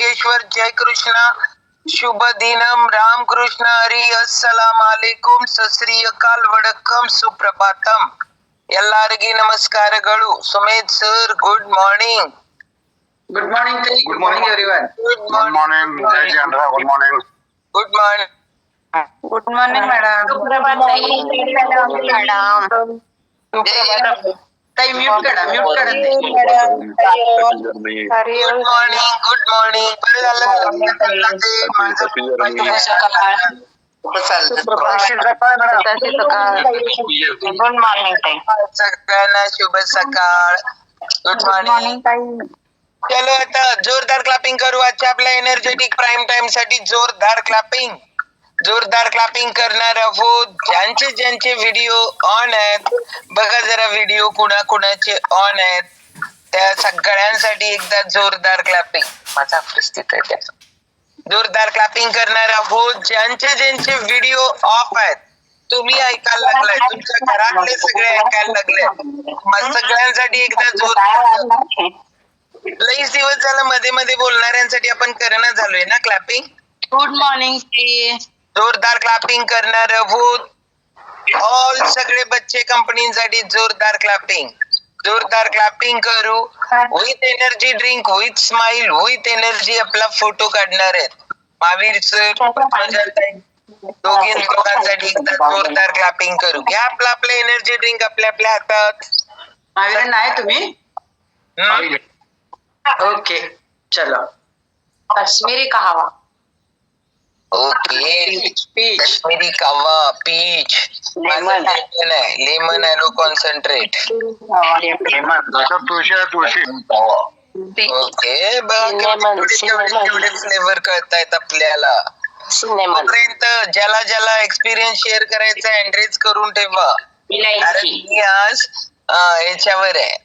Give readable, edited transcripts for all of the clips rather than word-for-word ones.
योगेश्वर, जय कृष्ण, शुभ दिनम, रामकृष्ण हरी, अस्सलाम अलैकुम, सत अकाल वडक्कम, सुप्रभातम. ಎಲ್ಲರಿಗೆ ನಮಸ್ಕಾರಗಳು. Sumedh sir, good morning. Good morning, Tay. Good morning, everyone. Good Good morning, Jai Chandra. Good morning. Good morning. Good morning, madam. सुप्रभात मॅडम. Tay, mute करा. Good morning, good morning. बरं झालं माझं गुड मॉर्निंग ताई. सगळ्यांना शुभ सकाळ. Good morning. चलो आता जोरदार क्लॅपिंग करू. आजच्या आपल्या एनर्जेटिक प्राईम टाइम साठी जोरदार क्लॅपिंग करणार आहोत. ज्यांचे ज्यांचे व्हिडिओ ऑन आहेत बघा जरा, व्हिडिओ कुणाकुणाचे ऑन आहेत त्या सगळ्यांसाठी एकदा जोरदार क्लॅपिंग. माझा उपस्थित आहे त्या जोरदार क्लॅपिंग करणार आहोत. ज्यांचे ज्यांचे व्हिडिओ ऑफ आहेत तुम्ही ऐकायला लागलाय, तुमच्या घरातले सगळे ऐकायला लागले, सगळ्यांसाठी एकदा जोरदार. लईच दिवस झाला मध्ये मध्ये बोलणाऱ्यांसाठी आपण करणं झालोय ना क्लॅपिंग. Good morning. जोरदार क्लॅपिंग करणार आहोत. ऑल सगळे बच्चे कंपनीसाठी जोरदार क्लॅपिंग करू. With energy drink, with smile, with energy आपला फोटो काढणार आहेत. महावीर सर, दोघांसाठी एकदा जोरदार क्लॅपिंग करू. घ्या आपलं एनर्जी ड्रिंक आपल्या हातात. महावीर नाही तुम्ही? ओके, चलो. काश्मीरी कहावा. ओके, काश्मीरी कावा, पीच, लेमन ॲलो कॉन्सन्ट्रेट. तुळशी. ओके, बघा फ्लेवर कळतायत आपल्याला. तोपर्यंत ज्याला एक्सपिरियन्स शेअर करायचा एंड्रेज करून ठेवा. कारण मी आज याच्यावर आहे,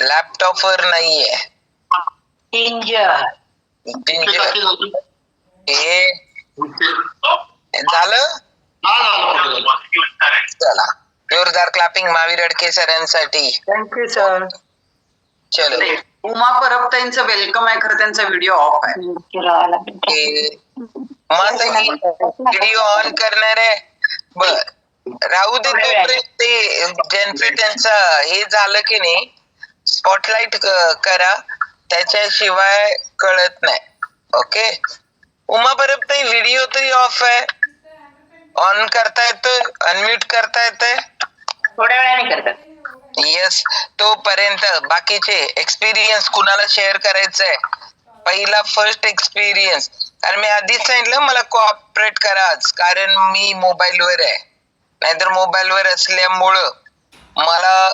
लॅपटॉपवर नाहीये. हे झालं. चला जोरदार क्लॅपिंग महावीर अडके सरांसाठी. Thank you sir. चलो. उमा परबताईंचं वेलकम आहे, खरं त्यांचा व्हिडिओ ऑफ आहे. व्हिडिओ ऑन करणार आहे. बर राहू दे. तोपर्यंत ते ज्यांचं त्यांचं हे झालं की नाही स्पॉटलाइट करा, त्याच्याशिवाय कळत नाही. ओके. उमा परबताई व्हिडिओ तरी ऑफ आहे, ऑन करता येतोय, अनम्यूट करता येतोय. थोड्या वेळाने करतात. येस. तोपर्यंत बाकीचे एक्सपिरियन्स कुणाला शेअर करायचंय, पहिला फर्स्ट एक्सपिरियन्स. कारण मी आधीच सांगितलं मला कोऑपरेट करा आज, कारण मी मोबाईलवर आहे. नाहीतर मोबाईलवर असल्यामुळं मला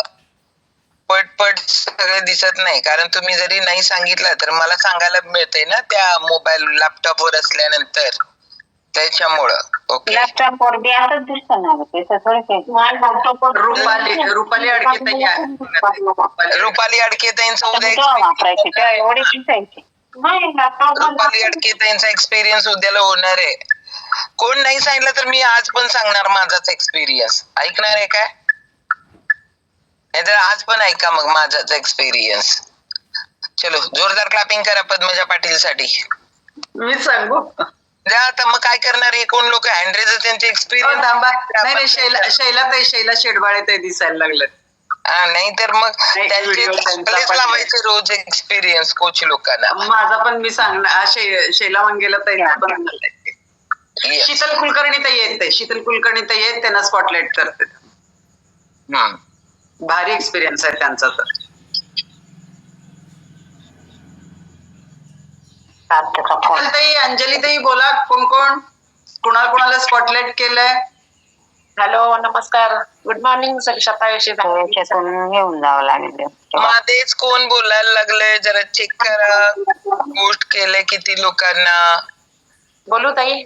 पटपट सगळं दिसत नाही. कारण तुम्ही जरी नाही सांगितलं तर मला सांगायला मिळतंय ना त्या मोबाईल लॅपटॉपवर असल्यानंतर, त्याच्यामुळं. ओके. लॅपटॉपवर बी असंच दिसतं ना. रुपाली अडकेताईंचा उद्या एक्सपिरियन्स उद्याला होणार आहे. कोण नाही सांगितलं तर मी आज पण सांगणार माझाच एक्सपिरियन्स. ऐकणार आहे काय? नाहीतर आज पण ऐका मग माझाच एक्सपिरियन्स. चलो जोरदार क्लॅपिंग करा पद्मजा पाटील साठी. मी सांगू आता मग काय करणार हे कोण लोक हँड्रेज त्यांचे एक्सपिरियन्स. नाही शैला शेडबाळे ते दिसायला लागलेत. नाही तर मग त्यांचे लावायचे रोज एक्सपिरियन्स कोच लोकांना. माझा पण मी सांगणार. शैला मंगेला ताई पण, शीतल कुलकर्णी ताई येत त्यांना स्पॉटलाइट करते. भारी एक्सपिरियन्स आहे त्यांचा. तर ताई, अंजली ताई बोला, कोणाला स्पॉटलाइट केलंय? हॅलो, नमस्कार, गुड मॉर्निंग. शतायुषी घेऊन जावं लागेल. मध्येच कोण बोलायला लागलंय जरा चेक करा. पोस्ट केलंय किती लोकांना. बोलू ताई?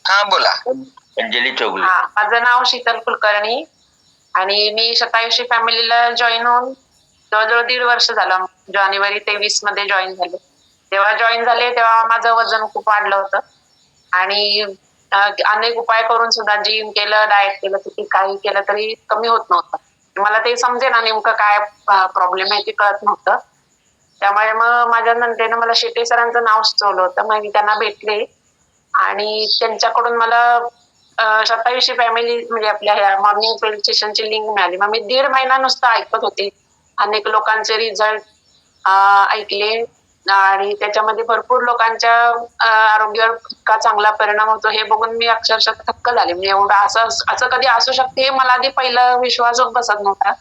हा बोला. अंजली चौगुले. माझं नाव शीतल कुलकर्णी आणि मी शतायुषी फॅमिलीला जॉईन होऊन जवळजवळ 1.5 वर्ष झालं. जानेवारी 23 मध्ये जॉईन झाले. तेव्हा जॉईन झाले तेव्हा माझं वजन खूप वाढलं होतं आणि अनेक उपाय करून सुद्धा जिम केलं, डाएट केलं, किती काही केलं तरी कमी होत नव्हतं. मला ते समजे ना नेमकं काय प्रॉब्लेम आहे ते कळत नव्हतं. त्यामुळे मग माझ्या नंदेनं मला शेटे सरांचं नाव सुचवलं होतं. मग मी त्यांना भेटले आणि त्यांच्याकडून मला 2700 फॅमिली म्हणजे आपल्या ह्या मॉर्निंग रजिस्ट्रेशनची लिंक मिळाली. मग मी 1.5 महिना नुसतं ऐकत होते. अनेक लोकांचे रिझल्ट ऐकले आणि त्याच्यामध्ये भरपूर लोकांच्या आरोग्यावर इतका चांगला परिणाम होतो हे बघून मी अक्षरशः थक्क झाले. म्हणजे एवढं असं कधी असू शकते हे मला आधी पहिला विश्वासच बसत नव्हता.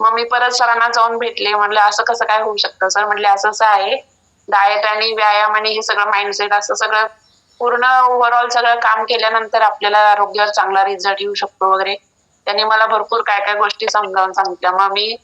मग मी परत सरांना जाऊन भेटले. म्हणलं असं कसं काय होऊ शकतं. सर म्हणले असं असं आहे, डाएट आणि व्यायाम आणि हे सगळं माइंडसेट असं सगळं पूर्ण ओव्हरऑल सगळं काम केल्यानंतर आपल्याला आरोग्यावर चांगला रिझल्ट येऊ शकतो वगैरे. त्यांनी मला भरपूर काय काय गोष्टी समजावून सांगितल्या. मग मी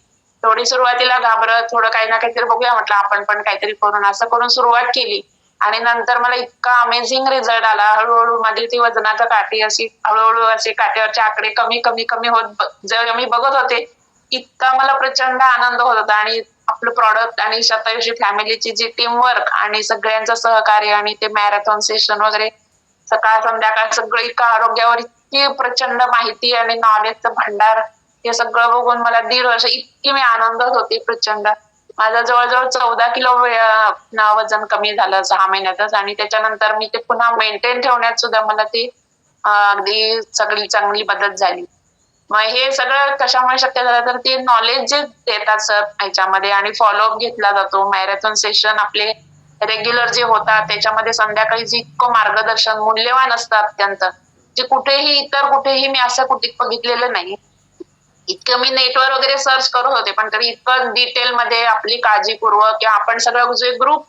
थोडी सुरुवातीला घाबरत थोडं काही ना काहीतरी बघूया म्हटलं आपण पण काहीतरी करून असं करून सुरुवात केली आणि नंतर मला इतका अमेझिंग रिझल्ट आला. हळूहळू माझी ती वजनाच्या काठी अशी हळूहळू असे काठ्यावरचे आकडे कमी कमी कमी होत जेव्हा मी बघत होते इतका मला प्रचंड आनंद होत होता. आणि आपलं प्रॉडक्ट आणि 2700 फॅमिलीची जी टीमवर्क आणि सगळ्यांचं सहकार्य आणि ते मॅरेथॉन सेशन वगैरे सकाळ संध्याकाळ सगळं इतकं आरोग्यावर इतकी प्रचंड माहिती आणि नॉलेजचं भांडार हे सगळं बघून मला 1.5 वर्ष इतकी मी आनंदात होते प्रचंड. माझं जवळजवळ 14 किलो वजन कमी झालं 6 महिन्यातच आणि त्याच्यानंतर मी ते पुन्हा मेंटेन ठेवण्यात सुद्धा मला ती अगदी सगळी चांगली मदत झाली. मग हे सगळं कशामुळे शक्य झालं तर ते नॉलेज जे देतात सर ह्याच्यामध्ये आणि फॉलोअप घेतला जातो. मॅरेथॉन सेशन आपले रेग्युलर जे होतात त्याच्यामध्ये संध्याकाळी जे इतकं मार्गदर्शन मूल्यवान असतं अत्यंत जे कुठेही इतर कुठेही मी असं कुठे बघितलेलं नाही. इतकं मी नेटवर वगैरे सर्च करत होते पण तरी इतकं डिटेलमध्ये आपली काळजीपूर्वक किंवा आपण सगळं जे ग्रुप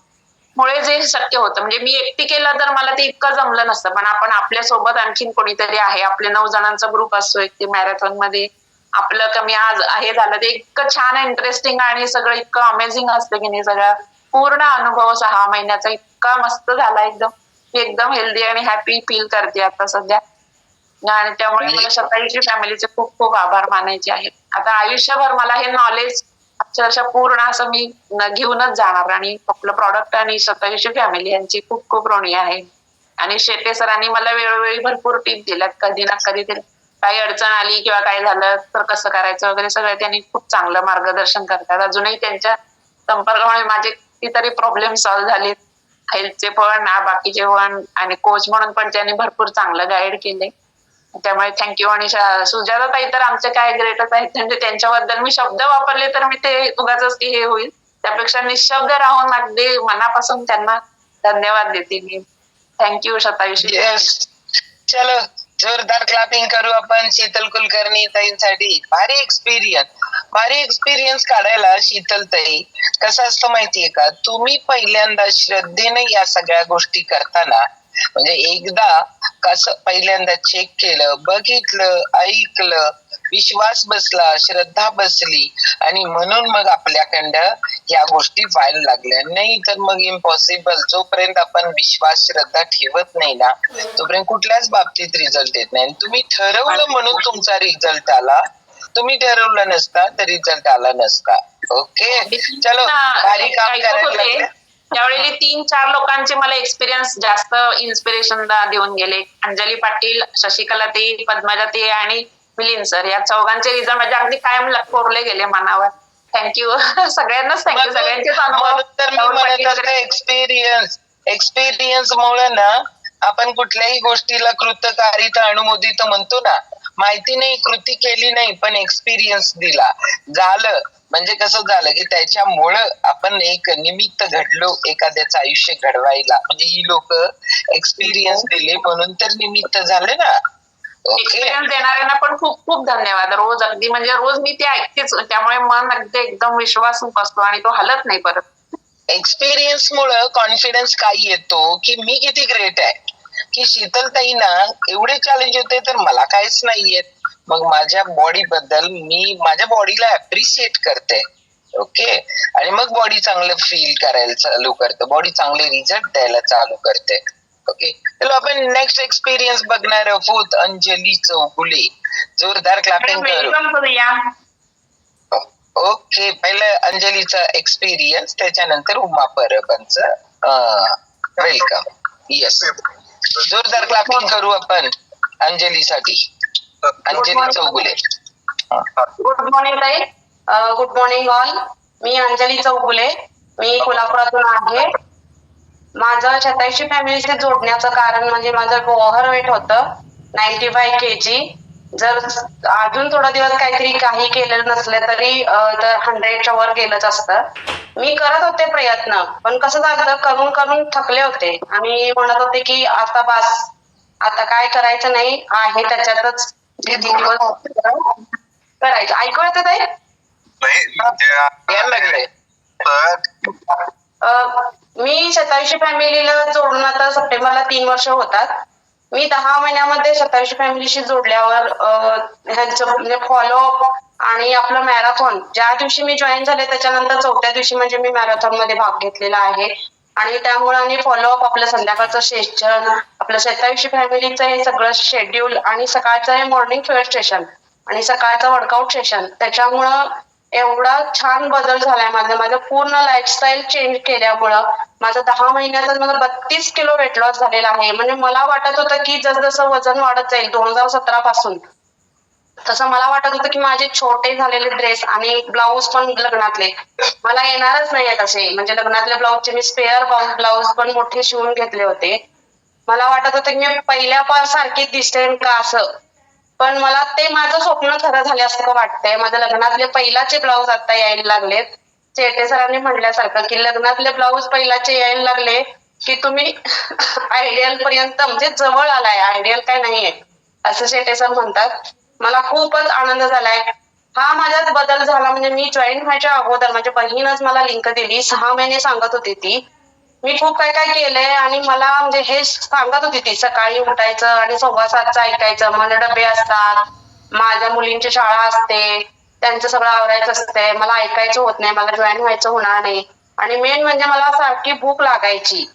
मुळे जे शक्य होतं म्हणजे मी एकटी केलं तर मला ते इतकं जमलं नसतं. पण आपण आपल्यासोबत आणखीन कोणीतरी आहे आपले 9 जणांचा ग्रुप असतो एक ते मॅरेथॉन मध्ये आपलं कमी आज हे झालं ते इतकं छान इंटरेस्टिंग आणि सगळं इतकं अमेझिंग असतं की नाही सगळं पूर्ण अनुभव 6 महिन्याचा इतका मस्त झाला. एकदम हेल्दी आणि हॅपी फील करते आता सध्या. आणि त्यामुळे मला 2700 फॅमिलीचे खूप खूप आभार मानायचे आहेत. आता आयुष्यभर मला हे नॉलेज अक्षरशः पूर्ण असं मी घेऊनच जाणार आणि आपलं प्रॉडक्ट आणि 2700 फॅमिली यांची खूप खूप ऋणी आहे. आणि शेटे सरांनी मला वेळोवेळी भरपूर टिप दिल्यात. कधी ना कधी काही अडचण आली किंवा काय झालं तर कसं करायचं वगैरे सगळं त्यांनी खूप चांगलं मार्गदर्शन करतात. अजूनही त्यांच्या संपर्कामुळे माझे कितीतरी प्रॉब्लेम सॉल्व्ह झालेत. हेल्थचे पण बाकीचे पण आणि कोच म्हणून पण त्यांनी भरपूर चांगलं गाईड केले. त्यामुळे थँक्यू. आणि सुजाता ताई तर आमचे काय ग्रेटच आहेत. म्हणजे त्यांच्याबद्दल मी शब्द वापरले तर मी ते उगाचच हे होईल त्यापेक्षा निशब्द राहून अगदी मनापासून त्यांना धन्यवाद देते मी. थँक्यू 2700. चलो जोरदार क्लॅपिंग करू आपण शीतल कुलकर्णी ताईंसाठी. भारी एक्सपिरियन्स काढायला शीतल ताई कसं असतं माहितीये का, तुम्ही पहिल्यांदा श्रद्धेने या सगळ्या गोष्टी करताना म्हणजे एकदा कसं पहिल्यांदा चेक केलं, बघितलं, ऐकलं, विश्वास बसला, श्रद्धा बसली आणि म्हणून मग आपल्याकडं या गोष्टी व्हायला लागल्या. नाही तर मग इम्पॉसिबल. जोपर्यंत आपण विश्वास श्रद्धा ठेवत नाही ना तोपर्यंत कुठल्याच बाबतीत रिझल्ट येत नाही. तुम्ही ठरवलं म्हणून तुमचा रिझल्ट आला. तुम्ही ठरवलं नसता तर रिझल्ट आला नसता. ओके चलो भारी काम करायला लागलं. त्यावेळी 3-4 लोकांचे मला एक्सपिरियन्स जास्त इन्स्पिरेशन देऊन गेले. अंजली पाटील, शशिकला ते, पद्मजा ते आणि मिलिंद सर या चौघांचे रिझल्ट म्हणजे अगदी कायम कोरले गेले मनावर. थँक्यू सगळ्यांनाच थँक्यू. सगळ्यांचेच अनुभव तर मी म्हणत होते एक्सपिरियन्स मुळे ना आपण कुठल्याही गोष्टीला कृतकारिता अनुमोदित म्हणतो ना. माहिती नाही कृती केली नाही पण एक्सपिरियन्स दिला झालं म्हणजे कसं झालं की त्याच्यामुळं आपण एक निमित्त घडलो एखाद्याचं आयुष्य घडवायला. म्हणजे ही लोक एक्सपिरियन्स दिले म्हणून तर निमित्त झाले ना. एक्सपिरियन्स देणाऱ्यांना पण खूप खूप धन्यवाद. रोज अगदी म्हणजे रोज मी ते ऐकतेच त्यामुळे मन अगदी एकदम विश्वास बसतो आणि तो हलत नाही परत. एक्सपिरियन्स मुळे कॉन्फिडन्स काय येतो की मी किती ग्रेट आहे की शीतल ताई ना एवढे चॅलेंज होते तर मला काहीच नाही येत. मग माझ्या बॉडी बद्दल मी माझ्या बॉडीला अप्रिशिएट करते. ओके आणि मग बॉडी चांगलं फील करायला चालू करते. बॉडी चांगले रिझल्ट द्यायला चालू करते. ओके चलो आपण नेक्स्ट एक्सपिरियन्स बघणार आहोत. अंजली चौगुले. जोरदार क्लॅपिंग करू. ओके पहिलं अंजलीचा एक्सपिरियन्स त्याच्यानंतर उमा परबंचं वेलकम. येस जोरदार क्लॅपिंग करू आपण अंजलीसाठी. अंजली चौगुले. गुड मॉर्निंग ताई. Good morning all. मी अंजली चौगुले. मी कोल्हापुरातून आहे. माझं 86 फॅमिलीशी जोडण्याचं कारण म्हणजे माझं ओव्हर वेट होतं 95 kg. जर अजून थोडा दिवस काही केलं नसलं तरी तर 100च्या वर गेलंच असतं. मी करत होते प्रयत्न, पण कसं झालं करून करून थकले होते आणि म्हणत होते की आता बस, आता काय करायचं नाही आहे त्याच्यातच दिवस करायचं. ऐकू येतं ताई? यायला लागले. मी 27 फॅमिलीला जोडून आता सप्टेंबरला 3 वर्ष होतात. मी 10 महिन्यामध्ये 27 फॅमिलीशी जोडल्यावर ह्यांचं म्हणजे फॉलोअप आणि आपलं मॅरेथॉन ज्या दिवशी मी जॉईन झाले त्याच्यानंतर 4थ्या दिवशी म्हणजे मी मॅरेथॉन मध्ये भाग घेतलेला आहे. आणि त्यामुळे आणि फॉलोअप आपलं संध्याकाळचं सेशन, आपलं 27 फॅमिलीचं हे सगळं शेड्यूल आणि सकाळचं हे मॉर्निंग फ्युएल स्टेशन आणि सकाळचं वर्कआउट सेशन, त्याच्यामुळं एवढा छान बदल झालाय माझं पूर्ण लाईफस्टाईल चेंज केल्यामुळं माझं 10 महिन्यातच मला 32 किलो वेट लॉस झालेला आहे. म्हणजे मला वाटत होतं की जसं वजन वाढत जाईल 2017 पासून, तसं मला वाटत होतं की माझे छोटे झालेले ड्रेस आणि ब्लाऊज पण लग्नातले मला येणारच नाहीये तसे. म्हणजे लग्नातल्या ब्लाऊजचे मी स्पेअर ब्लाऊज पण मोठे शिवून घेतले होते. मला वाटत होतं की मी पहिल्या सारखी दिसते का असं, पण मला ते माझं स्वप्न खरं झाल्यासारखं वाटतंय. माझ्या लग्नातले पहिलाचे ब्लाऊज आता यायला लागलेत. चेटे सरांनी म्हटल्यासारखं की लग्नातले ब्लाऊज पहिलाचे यायला लागले की तुम्ही आयडियल पर्यंत म्हणजे जवळ आलाय, आयडियल काय नाहीये असं चेटे सर म्हणतात. मला खूपच आनंद झालाय. हा माझ्यात बदल झाला म्हणजे मी जॉईन व्हायच्या अगोदर माझी बहीणच मला लिंक दिली. 6 महिने सांगत होती ती. मी खूप काय काय केलंय आणि मला म्हणजे हे सांगत होती ती सकाळी उठायचं आणि 7:15चं ऐकायचं. माझे डबे असतात, माझ्या मुलींची शाळा असते, त्यांचं सगळं आवरायचं असतंय, मला ऐकायचं होत नाही, मला जॉईन व्हायचं होणार नाही. आणि मेन म्हणजे मला सारखी भूक लागायची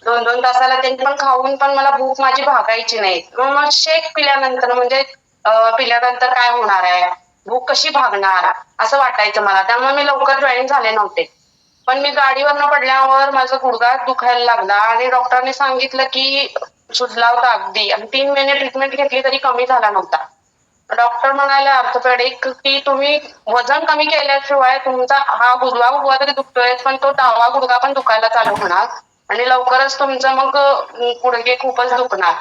2-2 तासाला. त्यांनी पण खाऊन पण मला भूक माझी भागायची नाही. मग शेक पिल्यानंतर म्हणजे पिल्यानंतर काय होणार आहे, भूक कशी भागणार असं वाटायचं मला. त्यामुळे मी लवकर जॉईन झाले नव्हते. पण मी गाडीवरनं पडल्यावर माझा गुडघा दुखायला लागला आणि डॉक्टरांनी सांगितलं की सुजला होता अगदी, आणि 3 महिने ट्रीटमेंट घेतली तरी कमी झाला नव्हता. डॉक्टर म्हणाले ऑर्थोपेडिक की तुम्ही वजन कमी केल्याशिवाय तुमचा हा गुडघा तरी दुखतोय, पण तो डावा गुडघा पण दुखायला चालू होणार आणि लवकरच तुमचं मग गुडघे खूपच दुखणार.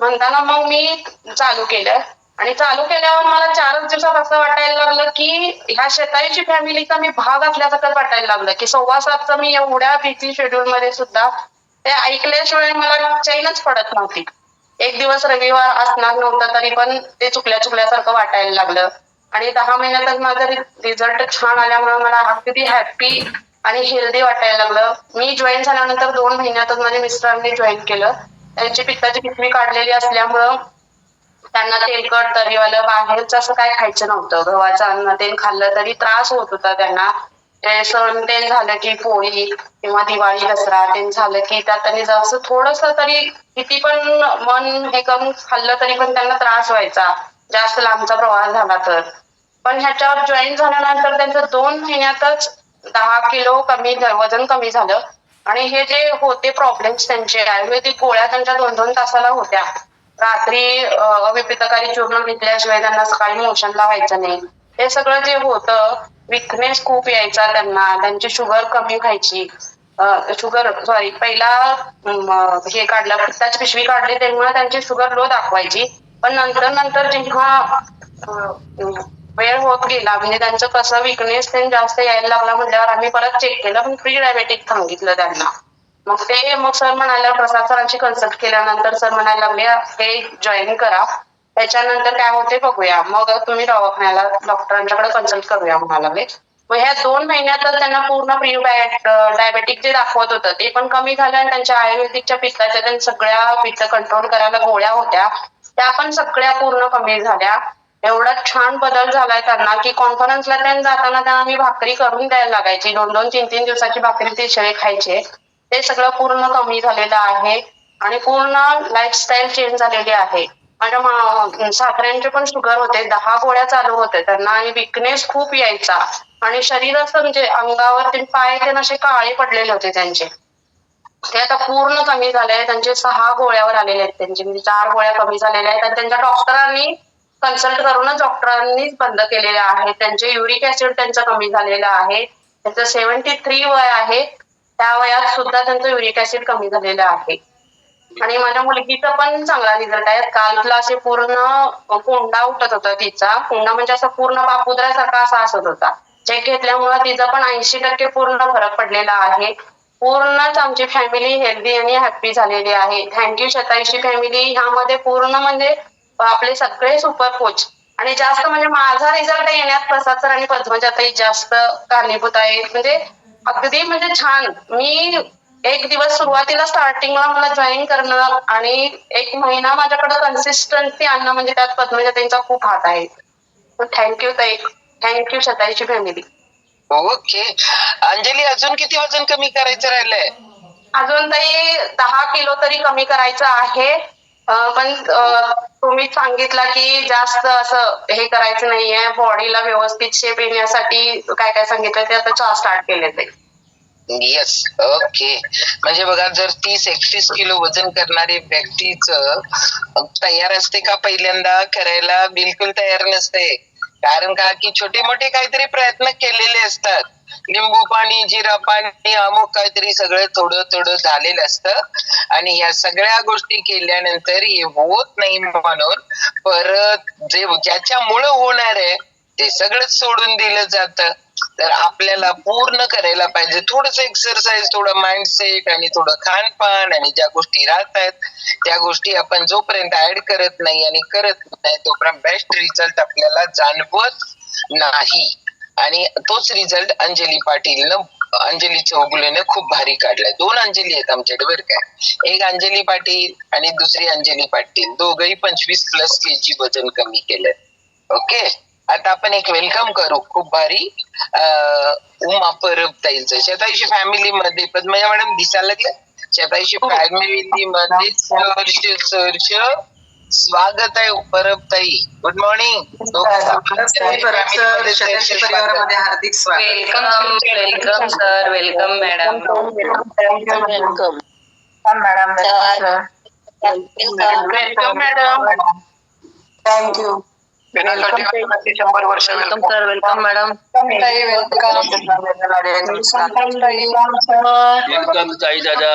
म्हणताना मग मी चालू केलं आणि चालू केल्यावर मला 4च दिवसात असं वाटायला लागलं की ह्या 27 फॅमिलीचा मी भाग असल्यासारखं वाटायला लागलं की 7:15चं मी एवढ्या बिझी शेड्यूल मध्ये सुद्धा ते ऐकल्याशिवाय मला चैनच पडत नव्हती. एक दिवस रविवार असणार नव्हता तरी पण ते चुकल्यासारखं वाटायला लागलं. आणि 10 महिन्यातच माझा रिझल्ट छान आल्यामुळे मला अगदी हॅपी आणि हेल्दी वाटायला लागलं. मी जॉईन झाल्यानंतर 2 महिन्यातच माझ्या मिस्टरांनी जॉईन केलं. त्यांची पित्ताची पिशवी काढलेली असल्यामुळं त्यांना तेलकट तर्रीवालं बाहेरचं असं काय खायचं नव्हतं. गव्हाचं अन्न तेल खाल्लं तरी त्रास होत होता त्यांना. ते सण ते झालं की पोळी किंवा दिवाळी दसरा ते झालं की त्यात त्यांनी जसं थोडंसं तरी किती पण मन हे करून खाल्लं तरी पण त्यांना त्रास व्हायचा जास्त लांबचा प्रवास झाला तर. पण ह्याच्यावर जॉईन झाल्यानंतर त्यांचं 2 महिन्यातच 10 किलो वजन कमी झालं. आणि हे जे होते प्रॉब्लेम्स त्यांचे आयुर्वेदिक गोळ्या त्यांच्या 2-2 तासाला होत्या. रात्री अविपितकारी चूर्ण घेतल्याशिवाय त्यांना सकाळी मोशनला व्हायचं नाही. हे सगळं जे होतं, विकनेस खूप यायचा त्यांना, त्यांची शुगर कमी व्हायची. पहिला हे काढलं, पित्ताची पिशवी काढली तेव्हा त्यांची शुगर लो दाखवायची. पण नंतर जेव्हा वेळ होत गेला म्हणजे त्यांचं कसं विकनेस जास्त यायला लागला म्हटल्यावर आम्ही परत चेक केलं, पण प्री डायबेटिक सांगितलं त्यांना. मग सर म्हणाले, प्रसाद सरांशी कन्सल्ट केल्यानंतर सर म्हणायला लागले हे जॉईन करा, त्याच्यानंतर काय होते बघूया, मग तुम्ही दवाखान्याला डॉक्टरांच्याकडे कन्सल्ट करूया म्हणायला लागले. मग ह्या 2 महिन्यातच त्यांना पूर्ण प्री डायबेटिक जे दाखवत होतं ते पण कमी झालं आणि त्यांच्या आयुर्वेदिकच्या पित्ताच्या त्यांनी सगळ्या पित्त कंट्रोल करायला गोळ्या होत्या त्या पण सगळ्या पूर्ण कमी झाल्या. एवढा छान बदल झालाय त्यांना की कॉन्फरन्सला त्यांनी जाताना त्यांना आम्ही भाकरी करून द्यायला लागायची. 2-2, 3-3 दिवसाची भाकरी ते शेळे खायचे. ते सगळं पूर्ण कमी झालेलं आहे आणि पूर्ण लाईफस्टाईल चेंज झालेली आहे. माझ्या सासऱ्यांचे पण शुगर होते, 10 गोळ्या चालू होते त्यांना आणि विकनेस खूप यायचा आणि शरीर असं म्हणजे अंगावर पाय ते असे काळे पडलेले होते त्यांचे. ते आता पूर्ण कमी झालंय. त्यांचे 6 गोळ्यावर आलेले आहेत त्यांचे, म्हणजे 4 गोळ्या कमी झालेल्या आहेत आणि त्यांच्या डॉक्टरांनी कन्सल्ट करूनच डॉक्टरांनीच बंद केलेले आहे. त्यांचे युरिक ऍसिड त्यांचं कमी झालेलं आहे. त्यांचं 73 वय आहे त्या वयात सुद्धा त्यांचं युरिक ऍसिड कमी झालेलं आहे. आणि माझ्या मुलगीचा पण चांगला रिझल्ट आहे. कालला असे पूर्ण कोंडा उठत होता तिचा. कोंडा म्हणजे असा पूर्ण पापुद्र्यासारखा असा असत होता. चेक घेतल्यामुळे तिचा पण 80% पूर्ण फरक पडलेला आहे. पूर्णच आमची फॅमिली हेल्दी आणि हॅप्पी झालेली आहे. Thank you Shatayushi family. ह्यामध्ये पूर्ण म्हणजे आपले सगळे सुपर कोच आणि जास्त म्हणजे माझा रिझल्ट येण्यात प्रसाद सर आणि पद्मजाताई जास्त कारणीभूत आहेत. म्हणजे अगदी म्हणजे छान. मी एक दिवस सुरुवातीला स्टार्टिंगला मला जॉईन करणं आणि 1 महिना माझ्याकडे कन्सिस्टन्सी आणणं म्हणजे त्यात पद्मजाताईंचा खूप हात आहे. थँक्यू ताई. Thank you Shatayushi family. Okay. Anjali, अजून किती वजन कमी करायचं राहिलंय? अजून ताई 10 किलो तरी कमी करायचं आहे. पण तुम्ही सांगितलं की जास्त असं हे करायचं नाहीये. बॉडीला व्यवस्थित शेप येण्यासाठी काय काय सांगितलं ते आता स्टार्ट केले ते. येस. ओके. म्हणजे बघा, जर 30-31 किलो वजन करणारी व्यक्तीच तयार असते का पहिल्यांदा करायला? बिलकुल तयार नसते. कारण का की छोटे मोठे काहीतरी प्रयत्न केलेले असतात. लिंबू पाणी, जिरा पाणी, अमुक काहीतरी सगळं थोडं थोडं झालेलं असतं. आणि या सगळ्या गोष्टी केल्यानंतर हे होत नाही म्हणून परत जे ज्याच्यामुळं होणार आहे ते सगळंच सोडून दिलं जातं. तर आपल्याला पूर्ण करायला पाहिजे थोडस एक्सरसाइज, थोडं माइंडसेट आणि थोडं खानपान, आणि ज्या गोष्टी राहतात त्या गोष्टी आपण जोपर्यंत ऍड करत नाही आणि करत नाही तोपर्यंत बेस्ट रिझल्ट आपल्याला जाणवत नाही. आणि तोच रिझल्ट अंजली चौगुलेने खूप भारी काढलाय. 2 अंजली आहेत आमच्याकडे बरं काय. एक अंजली पाटील आणि दुसरी अंजली पाटील. दोघही 25+ kg वजन कमी केलंय. ओके. आता आपण एक वेलकम करू खूप भारी उमा परब ताईंचं. शतायुषी फॅमिली मध्ये पद्मजा मॅडम दिसायला लागले. शतायुषी फॅमिली मध्ये सहर्ष स्वागत आहे परब ताई. Good morning. शतायुषी परिवारामध्ये हार्दिक स्वागत. Welcome sir. Welcome madam. Welcome. Welcome madam. Thank you. 100 वर्ष. Welcome sir. Welcome madam. Welcome ताई दादा.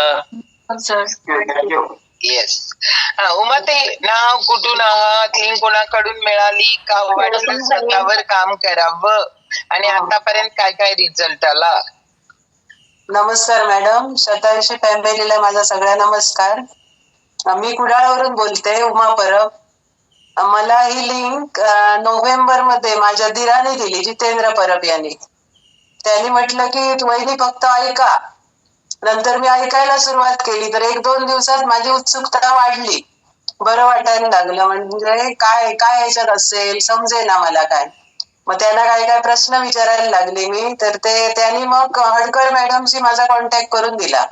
येस. उमाताई, नाव कुठून आहात? लिंक कोणाकडून मिळाली? का वाटलं स्वतःवर काम करावं? आणि आतापर्यंत काय काय रिझल्ट आला? नमस्कार मॅडम. शतायुषी फॅमिलीला माझा सगळ्या नमस्कार. मी कुडाळवरून बोलते, उमा परब. मला ही लिंक नोव्हेंबर मध्ये माझ्या दिराने दिली, जितेंद्र परब यांनी. त्यांनी म्हटलं की वहिनी फक्त ऐका. नंतर मी ऐकायला सुरुवात केली तर 1-2 दिवसात माझी उत्सुकता वाढली. बरं वाटायला लागलं. म्हणजे काय काय याच्यात असेल समजेना मला काय. मग त्यांना काय काय प्रश्न विचारायला लागले मी. तर त्यांनी मग हडकर मॅडमशी माझा कॉन्टॅक्ट करून दिला.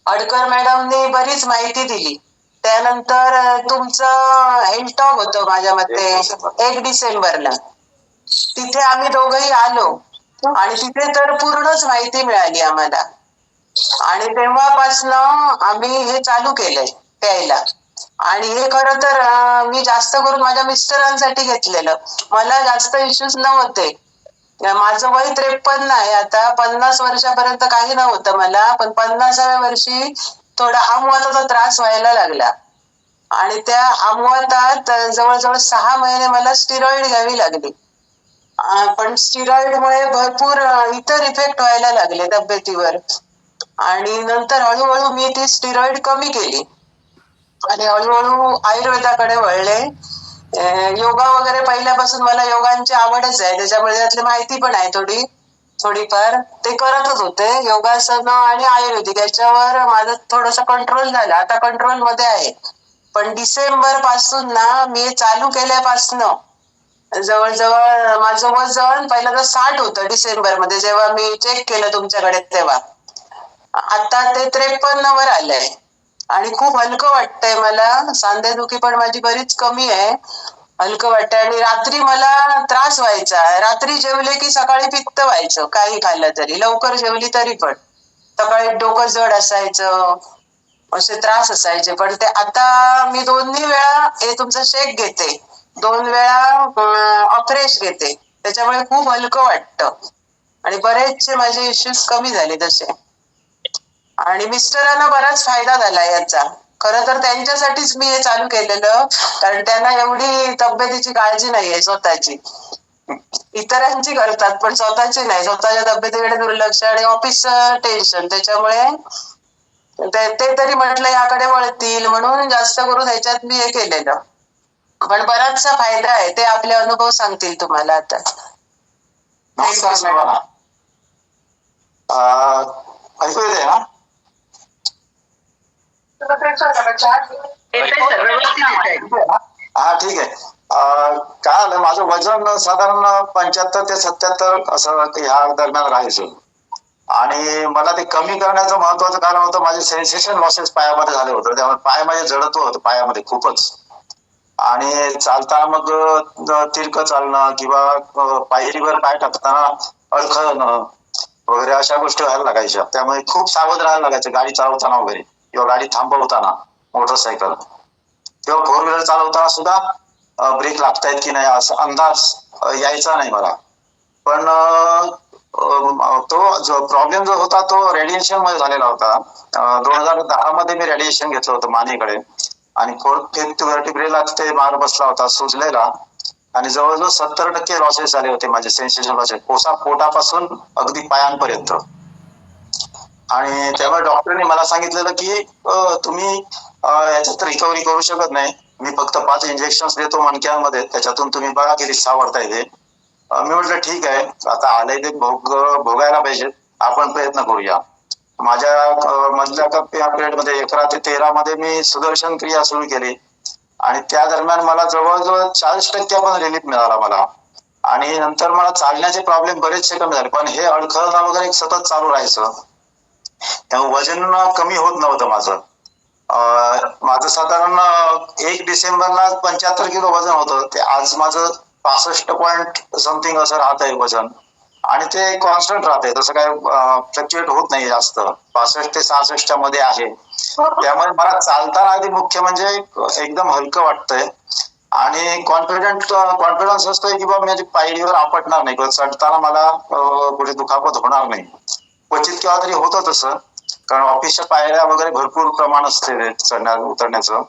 हडकर मॅडमनी बरीच माहिती दिली. त्यानंतर तुमचं हेल्टॉक होतं माझ्या मते 1 डिसेंबरला. तिथे आम्ही दोघंही आलो आणि तिथे तर पूर्णच माहिती मिळाली आम्हाला. आणि तेव्हापासनं आम्ही हे चालू केलंय प्यायला. आणि हे खरं तर मी जास्त करून माझ्या मिस्टरांसाठी घेतलेलं. मला जास्त इश्यूज नव्हते. माझं वय 53 आहे आता. 50 वर्षापर्यंत काही नव्हतं मला. पण 50व्या वर्षी थोडा आमवाताचा त्रास व्हायला लागला. आणि त्या आमवातात जवळजवळ 6 महिने मला स्टिरॉइड घ्यावी लागली. पण स्टिरॉइडमुळे भरपूर इतर इफेक्ट व्हायला लागले तब्येतीवर. आणि नंतर हळूहळू मी ती स्टिरॉइड कमी केली आणि हळूहळू आयुर्वेदाकडे वळले. योगा वगैरे पहिल्यापासून मला योगांची आवडच आहे, त्याच्यामुळे त्यातली माहिती पण आहे थोडीफार. ते करतच होते योगासनं आणि आयुर्वेदिक याच्यावर माझं थोडंसं कंट्रोल झालं. आता कंट्रोल मध्ये आहे. पण डिसेंबर पासून ना मी चालू केल्यापासनं जवळजवळ माझं वजन पहिल्यांदा 60 होतं डिसेंबर मध्ये जेव्हा मी चेक केलं तुमच्याकडे तेव्हा. आता ते 53 वर आलंय. आणि खूप हलकं वाटतंय मला. सांधेदुखी पण माझी बरीच कमी आहे. हलकं वाटतंय. आणि रात्री मला त्रास व्हायचा. रात्री जेवले की सकाळी पित्त व्हायचं काही खाल्लं तरी. लवकर जेवली तरी पण सकाळी डोकं जड असायचं, असे त्रास असायचे. पण ते आता मी 2 वेळा हे तुमचा शेक घेते, 2 वेळा अफ्रेश घेते. त्याच्यामुळे खूप हलकं वाटतं आणि बरेचसे माझे इश्यूज कमी झाले तसे. आणि मिस्टरांना बराच फायदा झाला याचा. खरं तर त्यांच्यासाठीच मी हे चालू केलेलं, कारण त्यांना एवढी तब्येतीची काळजी नाहीये स्वतःची. इतरांची करतात पण स्वतःची नाही. स्वतःच्या तब्येतीकडे दुर्लक्ष आणि ऑफिसचं टेन्शन, त्याच्यामुळे ते तरी म्हटलं याकडे वळतील म्हणून जास्त करून ह्याच्यात मी हे केलेलं. पण बराचसा फायदा आहे, ते आपले अनुभव सांगतील तुम्हाला आता. नमस्कार सर्वांना. ऐकू येते ना? येतंय सर, व्यवस्थित येतंय. हा ठीक आहे. काय आलं, माझं वजन साधारण 75 ते 77 असं ह्या दरम्यान राहायचं. आणि मला ते कमी करण्याचं महत्वाचं कारण होतं, माझे सेन्सेशन लॉसेस पायामध्ये झाले होते. त्यामुळे पाय माझे जडत्व होतं पायामध्ये खूपच. आणि चालताना मग तिरकं चालणं किंवा पायरीवर पाय टाकताना अडखळणं वगैरे अशा गोष्टी व्हायला लागायच्या. त्यामुळे खूप सावध राहायला लागायचं गाडी चालवताना वगैरे, किंवा गाडी थांबवताना मोटरसायकल किंवा फोर व्हीलर चालवताना सुद्धा ब्रेक लागतायत की नाही असा अंदाज यायचा नाही मला. पण तो जो प्रॉब्लेम जो होता तो रेडिएशन मध्ये झालेला होता. 2010 मध्ये मी रेडिएशन घेतलं होतं मानेकडे, आणि फोर्थ फिफ्थ व्हर्टिब्रेला ते मार बसला होता सुजलेला, आणि जवळजवळ 70% लॉसेस झाले होते माझे सेन्सेशन लॉसेस, पोटापासून अगदी पायांपर्यंत. आणि त्यामुळे डॉक्टरने मला सांगितलेलं की तुम्ही याच्यात रिकव्हरी करू शकत नाही, मी फक्त 5 इंजेक्शन देतो मणक्यांमध्ये, त्याच्यातून तुम्ही बघा किती सावरता येते. मी म्हटलं ठीक आहे, आता आलंय ते भोगायला पाहिजे, आपण प्रयत्न करूया. माझ्या मधल्या पिरियडमध्ये 11 ते 13 मध्ये मी सुदर्शन क्रिया सुरू केली, आणि त्या दरम्यान मला जवळजवळ 40% पण रिलीफ मिळाला मला. आणि नंतर मला चालण्याचे प्रॉब्लेम बरेचसे कमी झाले, पण हे अडखळणं वगैरे सतत चालू राहायचं. त्यामुळे वजन कमी होत नव्हतं माझं. माझं साधारण 1 डिसेंबरला 75 किलो वजन होतं, ते आज माझं 65 पॉइंट समथिंग असं राहत आहे वजन. आणि ते कॉन्स्टंट राहत आहे, तसं काय फ्लक्च्युएट होत नाही जास्त, 65 ते 66 मध्ये आहे. त्यामुळे मला चालताना आधी मुख्य म्हणजे एकदम हलकं वाटतंय, आणि कॉन्फिडन्स असतोय की बाबा माझी पायरीवर आपटणार नाही, किंवा चढताना मला कुठे दुखापत होणार नाही. क्वचित केव्हा तरी होतं तसं, कारण ऑफिसच्या पायऱ्या वगैरे भरपूर प्रमाण असते चढण्या उतरण्याचं.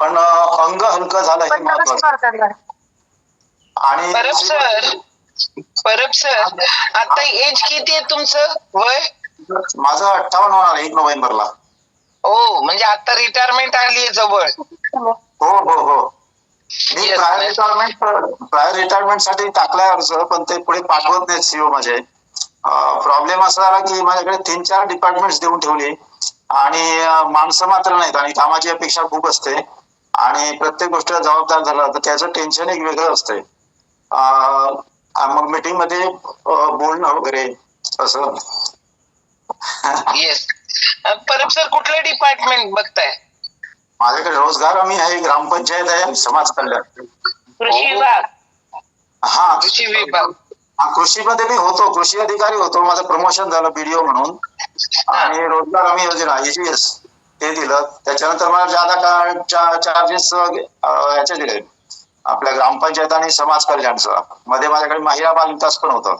पण अंग हलकं झालं हे महत्वाचं. आणि परब सर आता एज किती आहे तुमचं, वय? माझं 58 होणार 1 नोव्हेंबरला. हो, म्हणजे आता रिटायरमेंट आली जवळ. हो हो हो. मी प्रायर रिटायरमेंट साठी टाकलाय अर्ज, पण ते पुढे पाठवत नाहीत सीओ माझे. प्रॉब्लेम असा झाला की माझ्याकडे 3-4 डिपार्टमेंट देऊन ठेवली, आणि माणसं मात्र नाहीत, आणि कामाची अपेक्षा खूप असते, आणि प्रत्येक गोष्टीला जबाबदार झाला तर त्याचं टेन्शन एक वेगळं असतंय. मग मीटिंग मध्ये बोलणं वगैरे असं. येस. परब सर कुठलं डिपार्टमेंट बघताय? माझ्याकडे रोजगार हमी आहे, ग्रामपंचायत आहे, समाज कल्याण. कृषी विभाग. हा, कृषी विभाग. कृषीमध्ये मी होतो, कृषी अधिकारी होतो, माझं प्रमोशन झालं बीडीओ म्हणून. आणि रोजगार हमी योजना EGS ते दिलं. त्याच्यानंतर मला ज्यादा चार्जेस याचे दिले आपल्या ग्रामपंचायत आणि समाज कल्याणचं. मध्ये माझ्याकडे महिला बाल विकास पण होतं.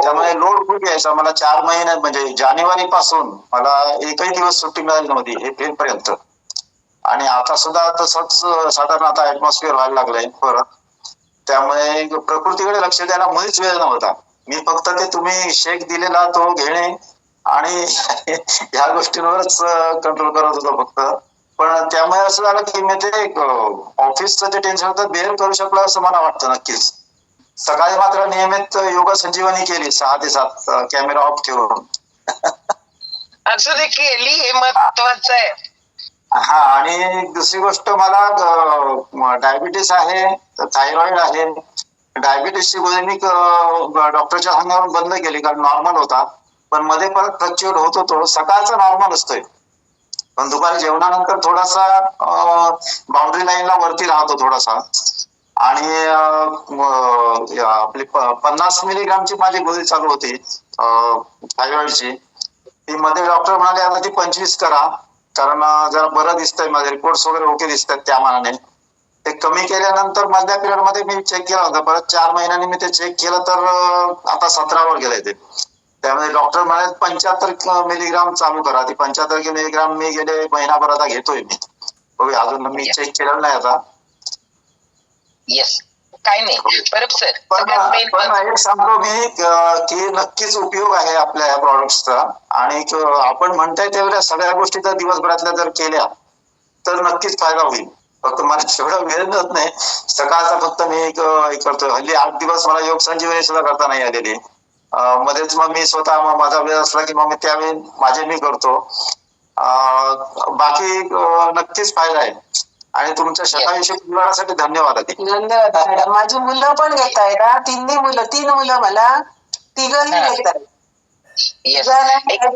त्यामुळे लोड खूप यायचा मला. 4 महिने म्हणजे जानेवारी पासून मला एकही दिवस सुट्टी मिळाली नव्हती एप्रिल पर्यंत. आणि आता सुद्धा तसंच साधारण आता ऍटमॉस्फिअर व्हायला लागलंय परत. त्यामुळे प्रकृतीकडे लक्ष द्यायला मुळीच वेळ नव्हता. मी फक्त ते तुम्ही शेक दिलेला तो घेणे आणि ह्या गोष्टींवरच कंट्रोल करत होतो फक्त. पण त्यामुळे असं झालं की मी ते ऑफिसचं जे टेन्शन होतं बेअर करू शकलो असं मला वाटतं नक्कीच. सकाळी मात्र नियमित योग संजीवनी केली 6 ते 7 कॅमेरा ऑफ ठेवून. असं ते केली हे महत्वाचं आहे. हा, आणि दुसरी गोष्ट मला डायबिटीस आहे, थायरॉइड आहे. डायबिटीसची गोळी मी डॉक्टरच्या सांगण्यावरून बंद केली कारण नॉर्मल होता. पण मध्ये परत फ्लक्च्युएट होत होतो. सकाळचा नॉर्मल असतोय, पण दुपारी जेवणानंतर थोडासा बाउंड्री लाईनला वरती राहतो थोडासा. आणि आपली 50 मिलीग्रामची माझी गोळी चालू होती थायरॉइडची. ती मध्ये डॉक्टर म्हणाले आता ती 25 करा, कारण जरा बरं दिसतंय, माझे रिपोर्ट्स वगैरे ओके दिसतात त्या मानाने. ते कमी केल्यानंतर मधल्या पिरियड मध्ये मी चेक केला होता, परत 4 महिन्यांनी मी ते चेक केलं तर आता 17 वर गेलंय ते. त्यामध्ये डॉक्टर म्हणाले 75 मिलीग्राम चालू करा. ती 75 मिलीग्राम मी गेले महिनाभर आता घेतोय मी. बघूया, अजून मी चेक केलेलं नाही आता. येस, काय नाही बरोबर सर. पण एक सांगतो मी की नक्कीच उपयोग आहे आपल्या या प्रॉडक्ट्सचा. आणि आपण म्हणताय तेवढ्या सगळ्या गोष्टी जर दिवसभरातल्या जर केल्या तर नक्कीच फायदा होईल. फक्त मला एवढं वेळ मिळत नाही. सकाळचा फक्त मी एक करतोय. हल्ली 8 दिवस मला योग संजीवनी सुद्धा करता नाही आलेली. मध्येच मग मी स्वतः माझा वेळ असला की मग मी त्यावेळी माझे मी करतो. बाकी नक्कीच फायदा आहे. आणि तुमच्या शतायुषी परिवारासाठी धन्यवाद आहे. धन्यवाद मॅडम. माझी मुलं पण घेत आहेत. 3 मुलं मला, तिघही घेत आहेत.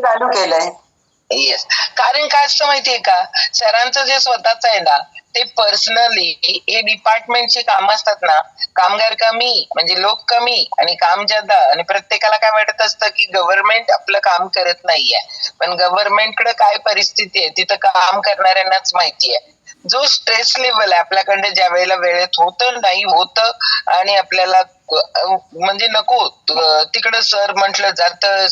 चालू केलंय. येस, कारण काय असतं माहितीये का, सरांचं जे स्वतःच आहे ना, ते पर्सनली हे डिपार्टमेंटची काम असतात ना, कामगार कमी म्हणजे लोक कमी आणि काम जादा. आणि प्रत्येकाला काय वाटत असतं की गव्हर्नमेंट आपलं काम करत नाहीये, पण गव्हर्नमेंटकडे काय परिस्थिती आहे तिथं काम करणाऱ्यांनाच माहिती आहे. जो स्ट्रेस लेवल आहे आपल्याकडे ज्या वेळेला वेळेत होतं नाही होतं आणि आपल्याला म्हणजे नको तिकडं सर म्हटलं जातं,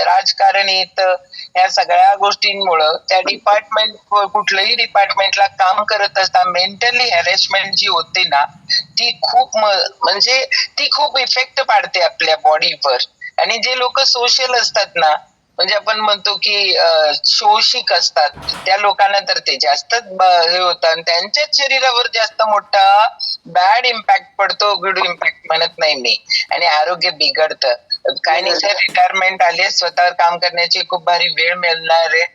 राजकारण येतं, या सगळ्या गोष्टींमुळं त्या डिपार्टमेंट कुठल्याही डिपार्टमेंटला काम करत असता मेंटली हॅरेसमेंट जी होते ना, ती खूप म्हणजे ती खूप इफेक्ट पाडते आपल्या बॉडीवर. आणि जे लोक सोशल असतात ना, म्हणजे आपण म्हणतो की शोषिक असतात, त्या लोकांना तर ते जास्त हे होतं आणि त्यांच्याच शरीरावर जास्त मोठा बॅड इम्पॅक्ट पडतो, गुड इम्पॅक्ट म्हणत नाही मी. आणि आरोग्य बिघडतं. काय नाही सर, रिटायरमेंट आले, स्वतःवर काम करण्याची खूप भारी वेळ मिळणार आहे.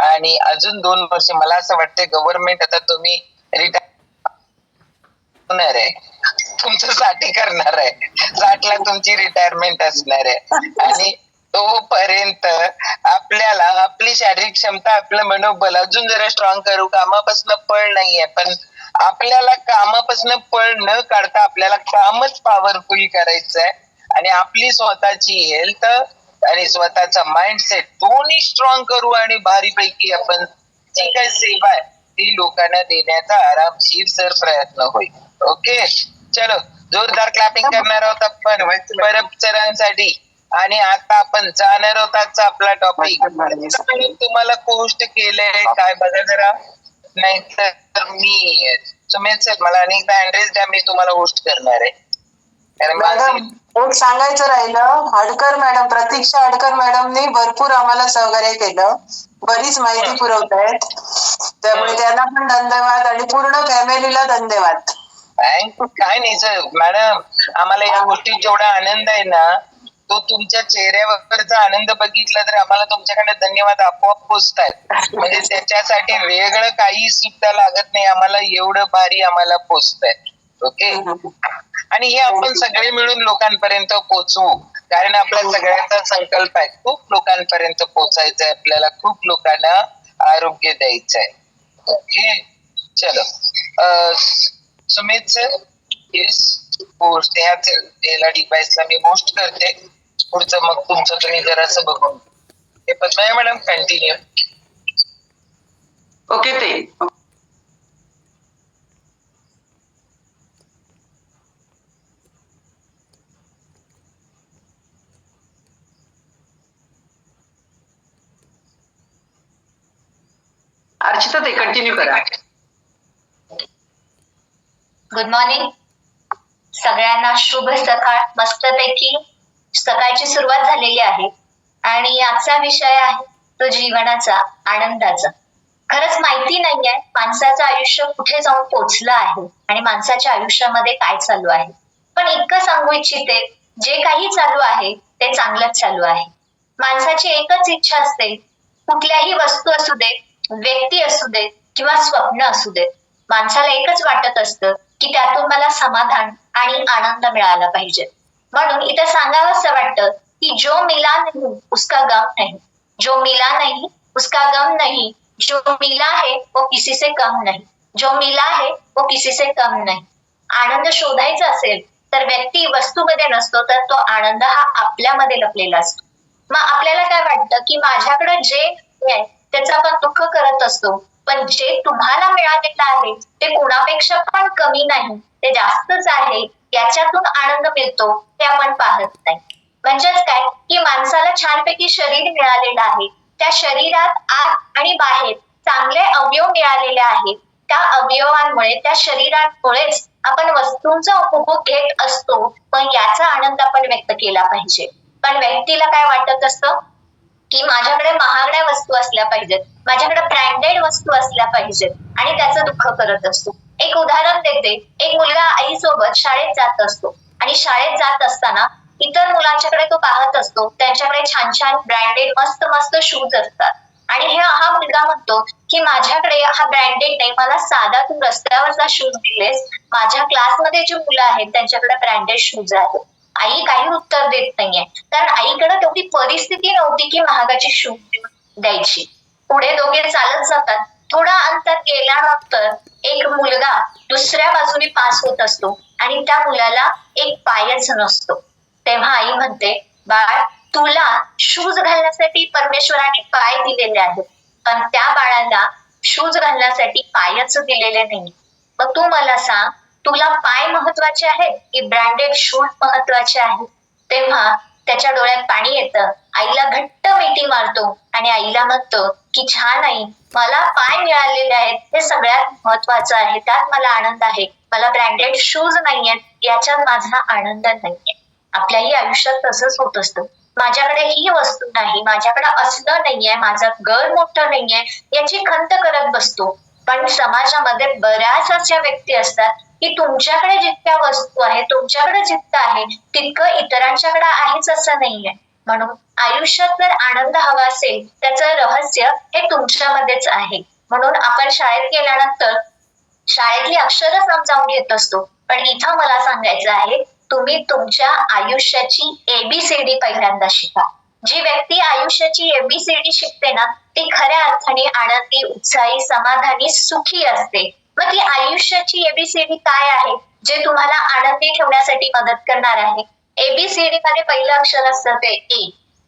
आणि अजून 2 वर्ष मला असं वाटतंय गव्हर्नमेंट आता तुम्ही रिटायर होणार आहे, तुमचं 60 करणार आहे, 60ला तुमची रिटायरमेंट असणार आहे. आणि तोपर्यंत आपल्याला आपली शारीरिक क्षमता, आपलं मनोबल अजून जरा स्ट्रॉंग करू. कामापासून पळ नाहीये, पण आपल्याला कामापासून पळ न काढता आपल्याला कामच पॉवरफुल करायचंय. आणि आपली स्वतःची हेल्थ आणि स्वतःचा माइंडसेट दोन्ही स्ट्रॉंग करू आणि भारीपैकी आपण जी काही सेवा आहे ती लोकांना देण्याचा आरामशीर सर प्रयत्न होईल. ओके, चलो जोरदार क्लॅपिंग करणार आहोत आपण परब सरांसाठी. आणि आता आपण जाणार आहोत आजचा आपला टॉपिक. तुम्हाला पोस्ट केलंय काय बघा जरा, नाही तर मी सुमेध सर मला अनेकदा ऍड्रेस द्या, मी तुम्हाला होस्ट करणार आहे. मॅडम एक सांगायचं राहिलं, हडकर मॅडम, प्रतीक्षा हडकर मॅडमने भरपूर आम्हाला सहकार्य केलं, बरीच माहिती पुरवतायत, त्यामुळे त्यांना पण धन्यवाद आणि पूर्ण फॅमिलीला धन्यवाद. काय नाही सर मॅडम, आम्हाला या गोष्टीत जेवढा आनंद आहे ना, तो तुमच्या चेहऱ्यावरचा आनंद बघितला तर आम्हाला तुमच्याकडे धन्यवाद आपोआप पोचतायत. म्हणजे त्याच्यासाठी वेगळं काही सुद्धा लागत नाही आम्हाला, एवढं भारी आम्हाला पोचतंय. ओके, आणि हे आपण सगळे मिळून लोकांपर्यंत पोहोचवू, कारण आपल्या सगळ्यांचा संकल्प आहे खूप लोकांपर्यंत पोहोचायचंय, आपल्याला खूप लोकांना आरोग्य द्यायचंय. ओके, चलो सुमित सर, येस पोस्ट ह्या डिव्हाइसला मी होस्ट करते. पुढचं मग तुमचं तुम्ही जरासं बघून. पद्मया मॅडम कंटिन्यू. ओके ते अर्चिता ते कंटिन्यू करा. गुड मॉर्निंग सगळ्यांना, शुभ सकाळ. मस्तपैकी सकाळची सुरुवात झालेली आहे आणि आजचा विषय आहे तो जीवनाचा, आनंदाचा. खरंच माहिती नाहीये माणसाचं आयुष्य कुठे जाऊन पोहोचलं आहे आणि माणसाच्या आयुष्यामध्ये काय चालू आहे. पण इतकं सांगू इच्छिते, जे काही चालू आहे ते चांगलंच चालू आहे. माणसाची एकच इच्छा असते, कुठल्याही वस्तू असू दे, व्यक्ती असू दे किंवा स्वप्न असू दे, माणसाला एकच वाटत असतं की त्यातून मला समाधान आणि आनंद मिळाला पाहिजे. म्हणून इथं सांगावंसं वाटतं की जो मिला नहीं उसका गम नहीं, जो मिला नहीं उसका गम नहीं, जो मिला है वो किसी से कम नहीं, जो मिला है वो किसी से कम नहीं. आनंद शोधायचा असेल तर व्यक्ती वस्तूमध्ये नसतो, तर तो आनंद हा आपल्यामध्ये लपलेला असतो. मग आपल्याला काय वाटतं की माझ्याकडे जे आहे त्याचं आपण दुःख करत असतो, पण जे तुम्हाला मिळालेलं आहे ते कोणापेक्षा पण कमी नाही, ते जास्तच आहे, याच्यातून आनंद मिळतो हे आपण पाहत नाही. म्हणजेच काय की माणसाला छानपैकी शरीर मिळालेलं आहे, त्या शरीरात आत आणि बाहेर चांगले अवयव मिळालेले आहेत. त्या अवयवांमुळे त्या शरीरामुळेच आपण वस्तूंचा उपभोग घेत असतो, पण याचा आनंद आपण व्यक्त केला पाहिजे. पण व्यक्तीला काय वाटत असतं की माझ्याकडे महागड्या वस्तू असल्या पाहिजेत, माझ्याकडे ब्रँडेड वस्तू असल्या पाहिजेत आणि त्याचं दुःख करत असतो. एक उदाहरण देते. एक मुलगा आईसोबत शाळेत जात असतो आणि शाळेत जात असताना इतर मुलांच्याकडे तो पाहत असतो, त्यांच्याकडे छान छान ब्रँडेड मस्त मस्त शूज असतात आणि हा मुलगा म्हणतो की माझ्याकडे हा ब्रँडेड नाही, मला साधा तू रस्त्यावरचा शूज दिलेस, माझ्या क्लासमध्ये जी मुलं आहेत त्यांच्याकडे ब्रँडेड शूज आहेत. आई काही उत्तर देत नाहीये, कारण आईकडे तेवढी परिस्थिती नव्हती की महागाची शूज द्यायची. पुढे दोघे चालत जातात. थोडा अंतर गेल्यानंतर एक मुलगा दुसऱ्या बाजूने पास होत असतो आणि त्या मुलाला एक पायच नसतो. तेव्हा आई म्हणते, बाळ तुला शूज घालण्यासाठी परमेश्वराने पाय दिलेले आहेत, पण त्या बाळाला शूज घालण्यासाठी पायच दिलेले नाही. मग तू मला सांग, तुला पाय महत्वाचे आहेत की ब्रँडेड शूज महत्वाचे आहेत? तेव्हा त्याच्या डोळ्यात पाणी येतं. आईला घट्ट मिठी मारतो आणि आईला म्हणतो की छान आई, मला पाय मिळालेले आहेत हे सगळ्यात महत्वाचं आहे, त्यात मला आनंद आहे. मला ब्रँडेड शूज नाहीयेत याच्यात माझा आनंद नाहीये. आपल्याही आयुष्यात तसंच होत असतं. माझ्याकडे ही वस्तू नाही, माझ्याकडे असलं नाहीये, माझं घर मोठं नाहीये याची खंत करत बसतो. पण समाजामध्ये बऱ्याच अशा व्यक्ती असतात की तुमच्याकडे जितक्या वस्तू आहेत, तुमच्याकडे जितकं आहे तितकं इतरांच्याकडे आहेच असं नाहीये. म्हणून आयुष्यात जर आनंद हवा असेल त्याचं रहस्य हे तुमच्यामध्येच आहे. म्हणून आपण शाळेत गेल्यानंतर शाळेतली अक्षरं समजावून घेत असतो, पण इथं मला सांगायचं आहे तुम्ही तुमच्या आयुष्याची ABCD पहिल्यांदा शिका. जी व्यक्ती आयुष्याची ABCD शिकते ना ती खऱ्या अर्थाने आनंदी, उत्साही, समाधानी, सुखी असते. मग ती आयुष्याची ABCD काय आहे जे तुम्हाला आनंदी ठेवण्यासाठी मदत करणार आहे? ABCD मध्ये पहिलं अक्षर असतं ते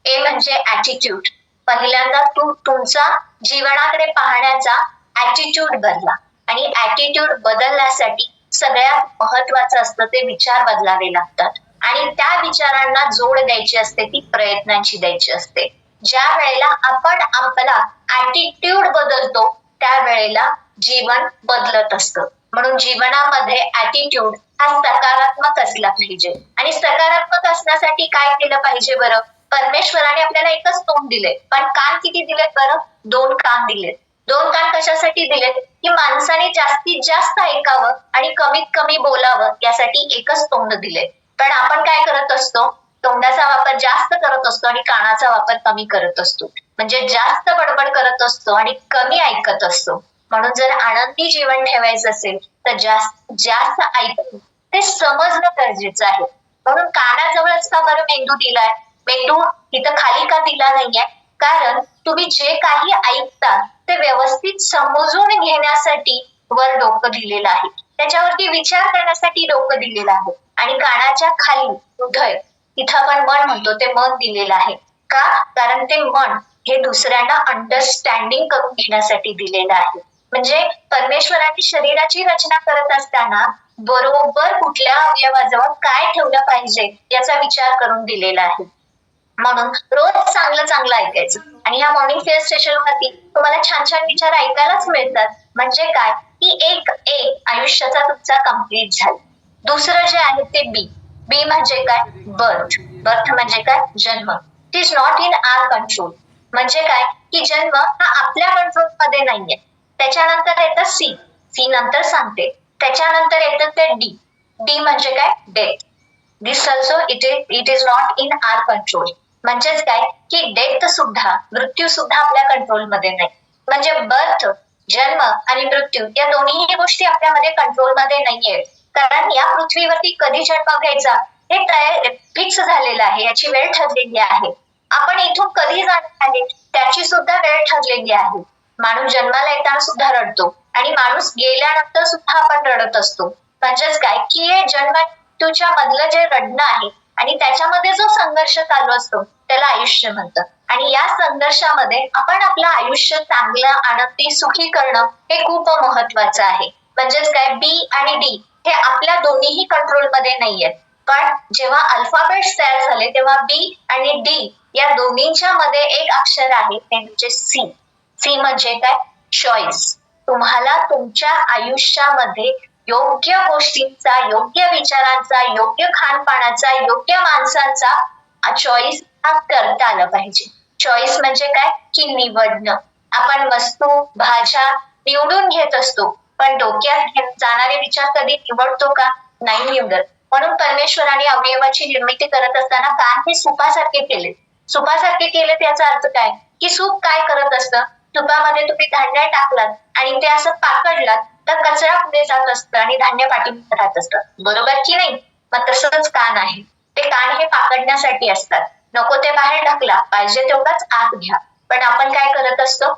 A म्हणजे ऍटिट्यूड. पहिल्यांदा तुमचा जीवनाकडे पाहण्याचा ऍटिट्यूड बदला आणि ऍटिट्यूड बदलण्यासाठी सगळ्यात महत्वाचं असतं ते विचार बदलावे लागतात आणि त्या विचारांना जोड द्यायची असते ती प्रयत्नांची द्यायची असते. ज्या वेळेला आपण आपला ऍटिट्यूड बदलतो त्यावेळेला जीवन बदलत असतं. म्हणून जीवनामध्ये ऍटिट्यूड हा सकारात्मक असला पाहिजे आणि सकारात्मक असण्यासाठी काय केलं पाहिजे बरं? परमेश्वराने आपल्याला एकच तोंड दिले, पण कान किती दिलेत बरं? 2 कान दिलेत. 2 कान कशासाठी दिलेत? की माणसाने जास्तीत जास्त ऐकावं आणि कमीत कमी बोलावं यासाठी एकच तोंड दिले. पण आपण काय करत असतो? तोंडाचा वापर जास्त करत असतो आणि कानाचा वापर कमी करत असतो. म्हणजे जास्त बडबड करत असतो आणि कमी ऐकत असतो. म्हणून जर आनंदी जीवन ठेवायचं असेल तर जास्त जास्त ऐकणं ते समजणं गरजेचं आहे. म्हणून कानाजवळच का बरं मेंदू दिलाय? मेंदू इथं खाली का दिला नाहीये? कारण तुम्ही जे काही ऐकता ते व्यवस्थित समजून घेण्यासाठी वर डोकं दिलेलं आहे, त्याच्यावरती विचार करण्यासाठी डोकं दिलेलं आहे आणि कानाच्या खाली हृदय, इथं आपण मन म्हणतो ते मन दिलेलं आहे. का? कारण ते मन हे दुसऱ्यांना अंडरस्टँडिंग करून घेण्यासाठी दिलेलं आहे. म्हणजे परमेश्वराने शरीराची रचना करत असताना बरोबर कुठल्या अवयवाजवळ काय ठेवलं पाहिजे याचा विचार करून दिलेला आहे. म्हणून रोज चांगलं चांगलं ऐकायचं आणि या मॉर्निंग फेअर स्टेशन वरती तुम्हाला छान छान विचार ऐकायलाच मिळतात. म्हणजे काय की एक आयुष्याचा तुमचा कम्प्लीट झाला. दुसरं जे आहे ते बी म्हणजे काय? बर्थ म्हणजे काय? जन्म. It is not in our control. म्हणजे काय की जन्म हा आपल्या कंट्रोल मध्ये नाहीये. त्याच्यानंतर येतं सी नंतर सांगते. त्याच्यानंतर येतं ते डी म्हणजे काय? Death. This also it is not in our control. म्हणजेच काय की डेथ सुद्धा, मृत्यू सुद्धा आपल्या कंट्रोल मध्ये नाही. म्हणजे बर्थ, जन्म आणि मृत्यू या दोन्ही गोष्टी आपल्यामध्ये कंट्रोल मध्ये नाहीयेत. कारण या पृथ्वीवरती कधी जन्म घ्यायचा हे फिक्स झालेलं आहे, याची वेळ ठरलेली आहे. आपण इथून कधी जाणार आहे त्याची सुद्धा वेळ ठरलेली आहे. माणूस जन्माला येताना सुद्धा रडतो आणि माणूस गेल्यानंतर सुद्धा आपण रडत असतो. म्हणजेच काय की हे जन्म मृत्यूच्या मधलं जे रडणं आहे आणि त्याच्यामध्ये जो संघर्ष चालू असतो त्याला आयुष्य म्हणतात. आणि या संघर्षामध्ये आपण आपलं आयुष्य चांगलं, आनंदी, सुखी करणं हे खूप महत्वाचं आहे. म्हणजेच काय बी आणि डी हे आपल्या दोन्हीही कंट्रोल मध्ये नाहीयेत. पण जेव्हा अल्फाबेट्स तयार झाले तेव्हा बी आणि डी या दोन्हीच्या मध्ये एक अक्षर आहे ते म्हणजे सी. सी म्हणजे काय? चॉईस. तुम्हाला तुमच्या आयुष्यामध्ये योग्य गोष्टींचा, योग्य विचारांचा, योग्य खानपानाचा, योग्य माणसांचा चॉईस हा करता आला पाहिजे. चॉईस म्हणजे काय? की निवडणं. आपण वस्तू, भाज्या निवडून घेत असतो, पण डोक्यात जाणारे विचार कधी निवडतो का? नाही निवडत. म्हणून परमेश्वराने अवयवाची निर्मिती करत असताना कान हे सुपासारखे केले. सुपासारखे केले याचा अर्थ काय? की सूप काय करत असतं? तुपामध्ये तुम्ही धान्य टाकलात आणि ते असं पाकडलात तर कचरा पुढे जात असतं आणि धान्य पाठीमागे राहत असतं, बरोबर की नाही? मग तसंच कान आहे. ते कान हे पाकडण्यासाठी असतात. नको ते बाहेर ढकला, पाहिजे तेवढाच आत घ्या. पण आपण काय करत असतो?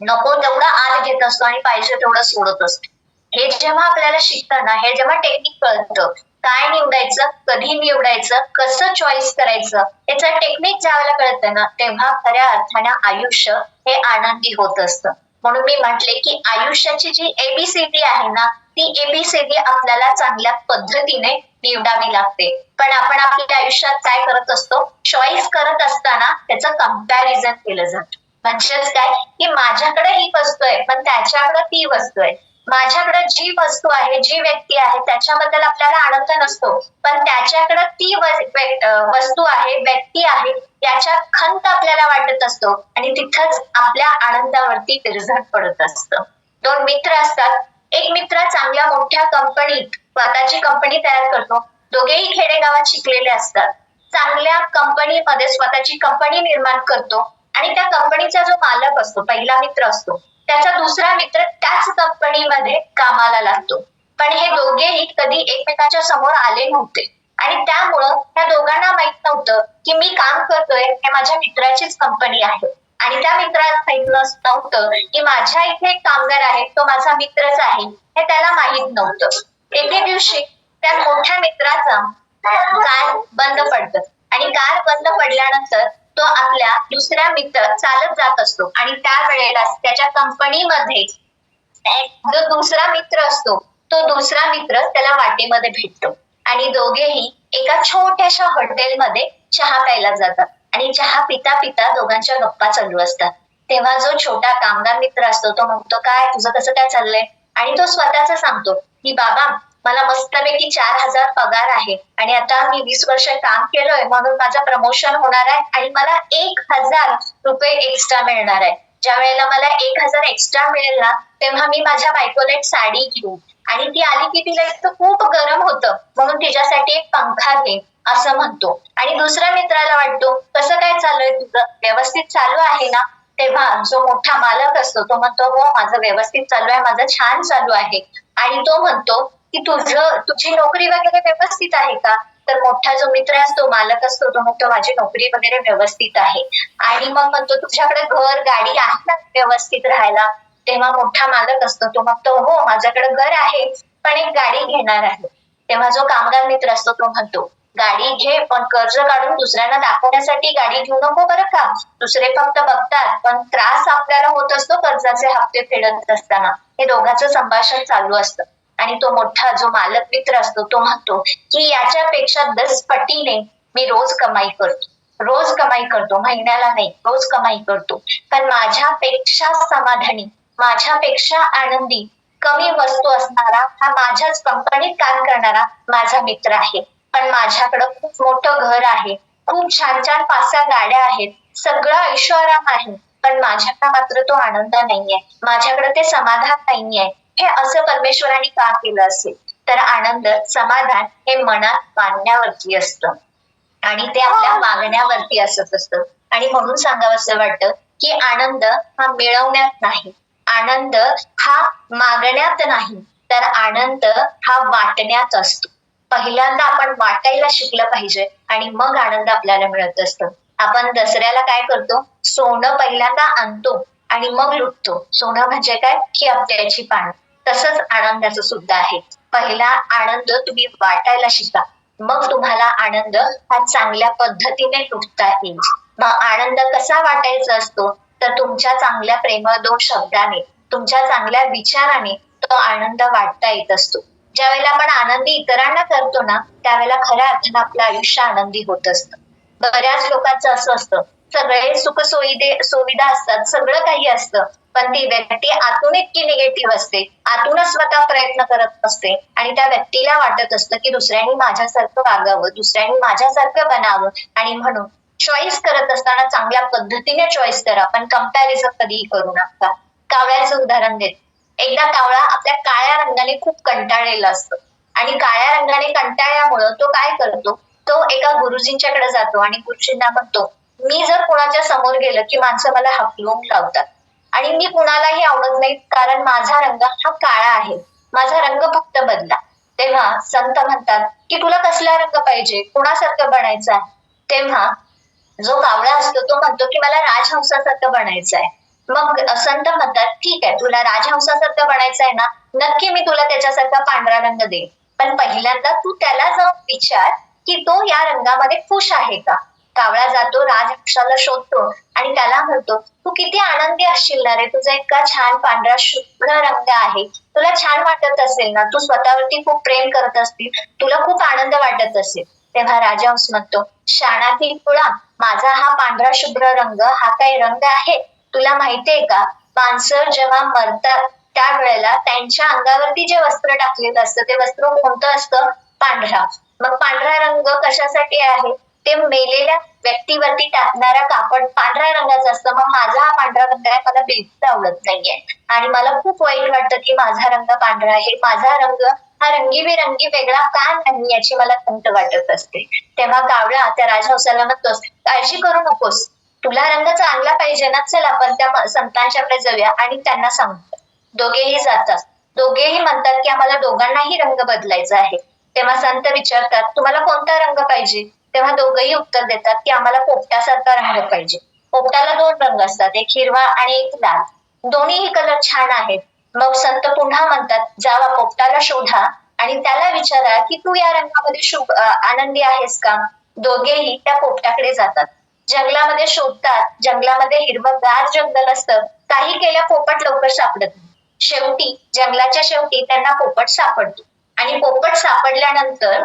नको तेवढा आत घेत असतो आणि पाहिजे तेवढं सोडत असतो. हे जेव्हा आपल्याला शिकताना, हे जेव्हा टेक्निक कळतं, काय निवडायचं, कधी निवडायचं, कसं चॉईस करायचं, याचं टेक्निक ज्यावेळेला कळतं ना, तेव्हा खऱ्या अर्थानं आयुष्य हे आनंदी होत असतं. म्हणून मी म्हटले की आयुष्याची जी एबीसीडी आहे ना, ती एबीसीडी आपल्याला चांगल्या पद्धतीने निवडावी लागते. पण आपण आपल्या आयुष्यात काय करत असतो? चॉईस करत असताना त्याचं कंपॅरिझन केलं जातं. म्हणजेच काय? की माझ्याकडे ही वस्तू आहे पण त्याच्याकडे ती वस्तू आहे. माझ्याकडे जी वस्तू आहे, जी व्यक्ती आहे त्याच्याबद्दल आपल्याला आनंद नसतो, पण त्याच्याकडे ती वस्तू आहे, व्यक्ती आहे, याच्यात खंत आपल्याला वाटत असतो आणि तिथंच आपल्या आनंदावरती विरजण पडत असतं. दोन मित्र असतात. एक मित्र चांगल्या मोठ्या कंपनीत स्वतःची कंपनी तयार करतो. दोघेही खेडेगावात शिकलेले असतात. चांगल्या कंपनीमध्ये स्वतःची कंपनी निर्माण करतो आणि त्या कंपनीचा जो मालक असतो, पहिला मित्र असतो, त्याचा दुसरा मित्र त्याच कंपनीमध्ये कामाला लागतो. पण हे दोघेही कधी एकमेकांच्या समोर आले नव्हते आणि त्यामुळं त्या दोघांना माहित नव्हतं की मी काम करतोय हे माझ्या मित्राचीच कंपनी आहे. आणि त्या मित्राला माहित नव्हतं की माझ्या इथे एक कामगार आहे, तो माझा मित्रच आहे, हे त्याला माहित नव्हतं. एके दिवशी त्या मोठ्या मित्राचा कार बंद पडतं आणि कार बंद पडल्यानंतर तो आपल्या दुसऱ्या मित्र चालत जात असतो आणि त्यावेळेला त्याच्या कंपनीमध्ये जो दुसरा मित्र असतो, तो दुसरा मित्र त्याला वाटेमध्ये भेटतो आणि दोघेही एका छोट्याशा हॉटेलमध्ये चहा प्यायला जातात आणि चहा पिता पिता दोघांच्या गप्पा चालू असतात. तेव्हा जो छोटा कामगार मित्र असतो तो म्हणतो, काय तुझं कसं काय चाललंय? आणि तो स्वतःच सांगतो की बाबा, मला मस्तपैकी 4,000 पगार आहे आणि आता मी 20 वर्ष काम केलोय म्हणून माझं प्रमोशन होणार आहे आणि मला 1,000 रुपये एक्स्ट्रा मिळणार आहे. ज्या वेळेला मला 1,000 एक्स्ट्रा मिळेल ना, तेव्हा मी माझ्या बायकोला एक साडी घेऊ आणि ती आली की तिला इतकं खूप गरम होतं म्हणून तिच्यासाठी एक पंखा घे असं म्हणतो. आणि दुसऱ्या मित्राला वाटतो, कसं काय चालू आहे तुझं, व्यवस्थित चालू आहे ना? तेव्हा जो मोठा मालक असतो तो म्हणतो, हो माझं व्यवस्थित चालू आहे, माझं छान चालू आहे. आणि तो म्हणतो की तुझी नोकरी वगैरे व्यवस्थित आहे का? तर मोठा जो मित्र असतो, मालक असतो, तो म्हणतो माझी नोकरी वगैरे व्यवस्थित आहे. आणि मग म्हणतो तुझ्याकडे घर गाडी आहे ना व्यवस्थित राहायला? तेव्हा मोठा मालक असतो तो म्हणतो, हो माझ्याकडे घर आहे पण एक गाडी घेणार आहे. तेव्हा जो कामगार मित्र असतो तो म्हणतो, गाडी घे पण कर्ज काढून दुसऱ्यांना दाखवण्यासाठी गाडी घेऊ नको बरं का. दुसरे फक्त बघतात पण त्रास आपल्याला होत असतो कर्जाचे हप्ते फेडत असताना. हे दोघांचं संभाषण चालू असतं आणि तो मोठा जो मालक मित्र असतो तो म्हणतो की याच्यापेक्षा 10 पटीने मी रोज कमाई करतो, महिन्याला नाही, रोज कमाई करतो. पण माझ्यापेक्षा समाधानी, माझ्यापेक्षा आनंदी, कमी वस्तू असणारा, हा माझ्याच कंपनीत काम करणारा माझा मित्र आहे. पण माझ्याकडं खूप मोठं घर आहे, खूप छान छान 5-6 गाड्या आहेत, सगळं ऐशोआराम आहे, पण माझ्याकडे मात्र तो आनंद नाहीये, माझ्याकडे ते समाधान नाहीये. हे असं परमेश्वराने का केलं असेल? तर आनंद, समाधान हे मनात मानण्यावरती असतं आणि ते आपल्या मागण्यावरती असत असतं. आणि म्हणून सांगावं असं वाटतं की आनंद हा मिळवण्यात नाही, आनंद हा मागण्यात नाही, तर आनंद हा वाटण्यात असतो. पहिल्यांदा आपण वाटायला शिकलं पाहिजे आणि मग आनंद आपल्याला मिळत असतो. आपण दसऱ्याला काय करतो? सोनं पहिल्यांदा आणतो आणि मग लुटतो. सोनं म्हणजे काय? की आपल्याची पानं. तसंच आनंदाचं सुद्धा आहे. पहिला आनंद तुम्ही वाटायला शिका, मग तुम्हाला आनंद हा चांगल्या पद्धतीने लुटता येईल. मग आनंद कसा वाटायचा असतो? तर तुमच्या चांगल्या प्रेमळ 2 शब्दाने, तुमच्या चांगल्या विचाराने तो आनंद वाटता येत असतो. ज्या वेळेला आपण आनंदी इतरांना करतो ना, त्यावेळेला खऱ्या अर्थानं आपलं आयुष्य आनंदी होत असतं. बऱ्याच लोकांचं असं असतं, सगळे सुविधा असतात, सगळं काही असतं, पण ती व्यक्ती आतून इतकी निगेटिव्ह असते, आतूनच स्वतः प्रयत्न करत असते आणि त्या व्यक्तीला वाटत असतं की दुसऱ्यांनी माझ्यासारखं वागावं, दुसऱ्यांनी माझ्यासारखं बनावं. आणि म्हणून चॉईस करत असताना चांगल्या पद्धतीने चॉईस करा, पण कंपॅरिझन कधीही करू नका. कावळ्याचं उदाहरण देत, एकदा कावळा आपल्या काळ्या रंगाने खूप कंटाळलेला असतो आणि काळ्या रंगाने कंटाळल्यामुळं तो काय करतो, तो एका गुरुजींच्याकडे जातो आणि गुरुजींना म्हणतो, मी जर कोणाच्या समोर गेलं की माणसं मला हाकलून लावतात आणि मी कुणालाही आवडत नाही, कारण माझा रंग हा काळा आहे, माझा रंग फक्त बदला. तेव्हा संत म्हणतात की तुला कसला रंग पाहिजे, कुणासारखं बनायचं आहे. तेव्हा जो कावळा असतो तो म्हणतो की मला राजहंसासारखं बनायचं आहे. मग संत म्हणतात, ठीक आहे, तुला राजहंसासारखं बनायचं आहे ना, नक्की मी तुला त्याच्यासारखा पांढरा रंग देईन, पण पहिल्यांदा तू त्याला जाऊन विचार की तो या रंगामध्ये खुश आहे का. कावळा जातो, राजहंसाला शोधतो आणि त्याला म्हणतो, तू किती आनंदी असशील ना रे, तुझा इतका छान पांढरा शुभ्र रंग आहे, तुला छान वाटत असेल ना, तू स्वतःवरती खूप प्रेम करत असतील, तुला खूप आनंद वाटत असेल. तेव्हा राजहंस म्हणतो, शाणातील कुळा, माझा हा पांढरा शुभ्र रंग हा काही रंग आहे, तुला माहितीये का, माणसं जेव्हा मरतात त्यावेळेला त्यांच्या अंगावरती जे वस्त्र टाकलेलं असतं ते वस्त्र कोणतं असतं, पांढरा. मग पांढरा रंग कशासाठी आहे, ते मेलेल्या व्यक्तीवरती टाकणारा कापड पांढऱ्या रंगाचं असतं. मग माझा हा पांढरा रंग आहे, मला बिलकुल आवडत नाहीये आणि मला खूप वाईट वाटतं की माझा रंग पांढरा आहे, माझा रंग हा रंगीबेरंगी वेगळा का नाही याची मला खंत वाटत असते. तेव्हा कावळा त्या राजहंसाला म्हणतोस, काळजी करू नकोस, तुला रंग चांगला पाहिजे ना, चल आपण त्या संतांच्याकडे जाऊया. आणि त्यांना सांगतात, दोघेही जातात, दोघेही म्हणतात की आम्हाला दोघांनाही रंग बदलायचा आहे. तेव्हा संत विचारतात, तुम्हाला कोणता रंग पाहिजे. तेव्हा दोघंही उत्तर देतात की आम्हाला पोपटासारखा रंग पाहिजे. पोपटाला 2 रंग असतात, एक हिरवा आणि एक लाल, दोन्हीही कलर छान आहेत. मग संत पुन्हा म्हणतात, जावा पोपटाला शोधा आणि त्याला विचारा की तू या रंगामध्ये आनंदी आहेस का. दोघेही त्या पोपटाकडे जातात, जंगलामध्ये शोधतात, जंगलामध्ये हिरवंगार जंगल असतं, काही केल्या पोपट लवकर सापडत नाही. शेवटी जंगलाच्या शेवटी त्यांना पोपट सापडतो आणि पोपट सापडल्यानंतर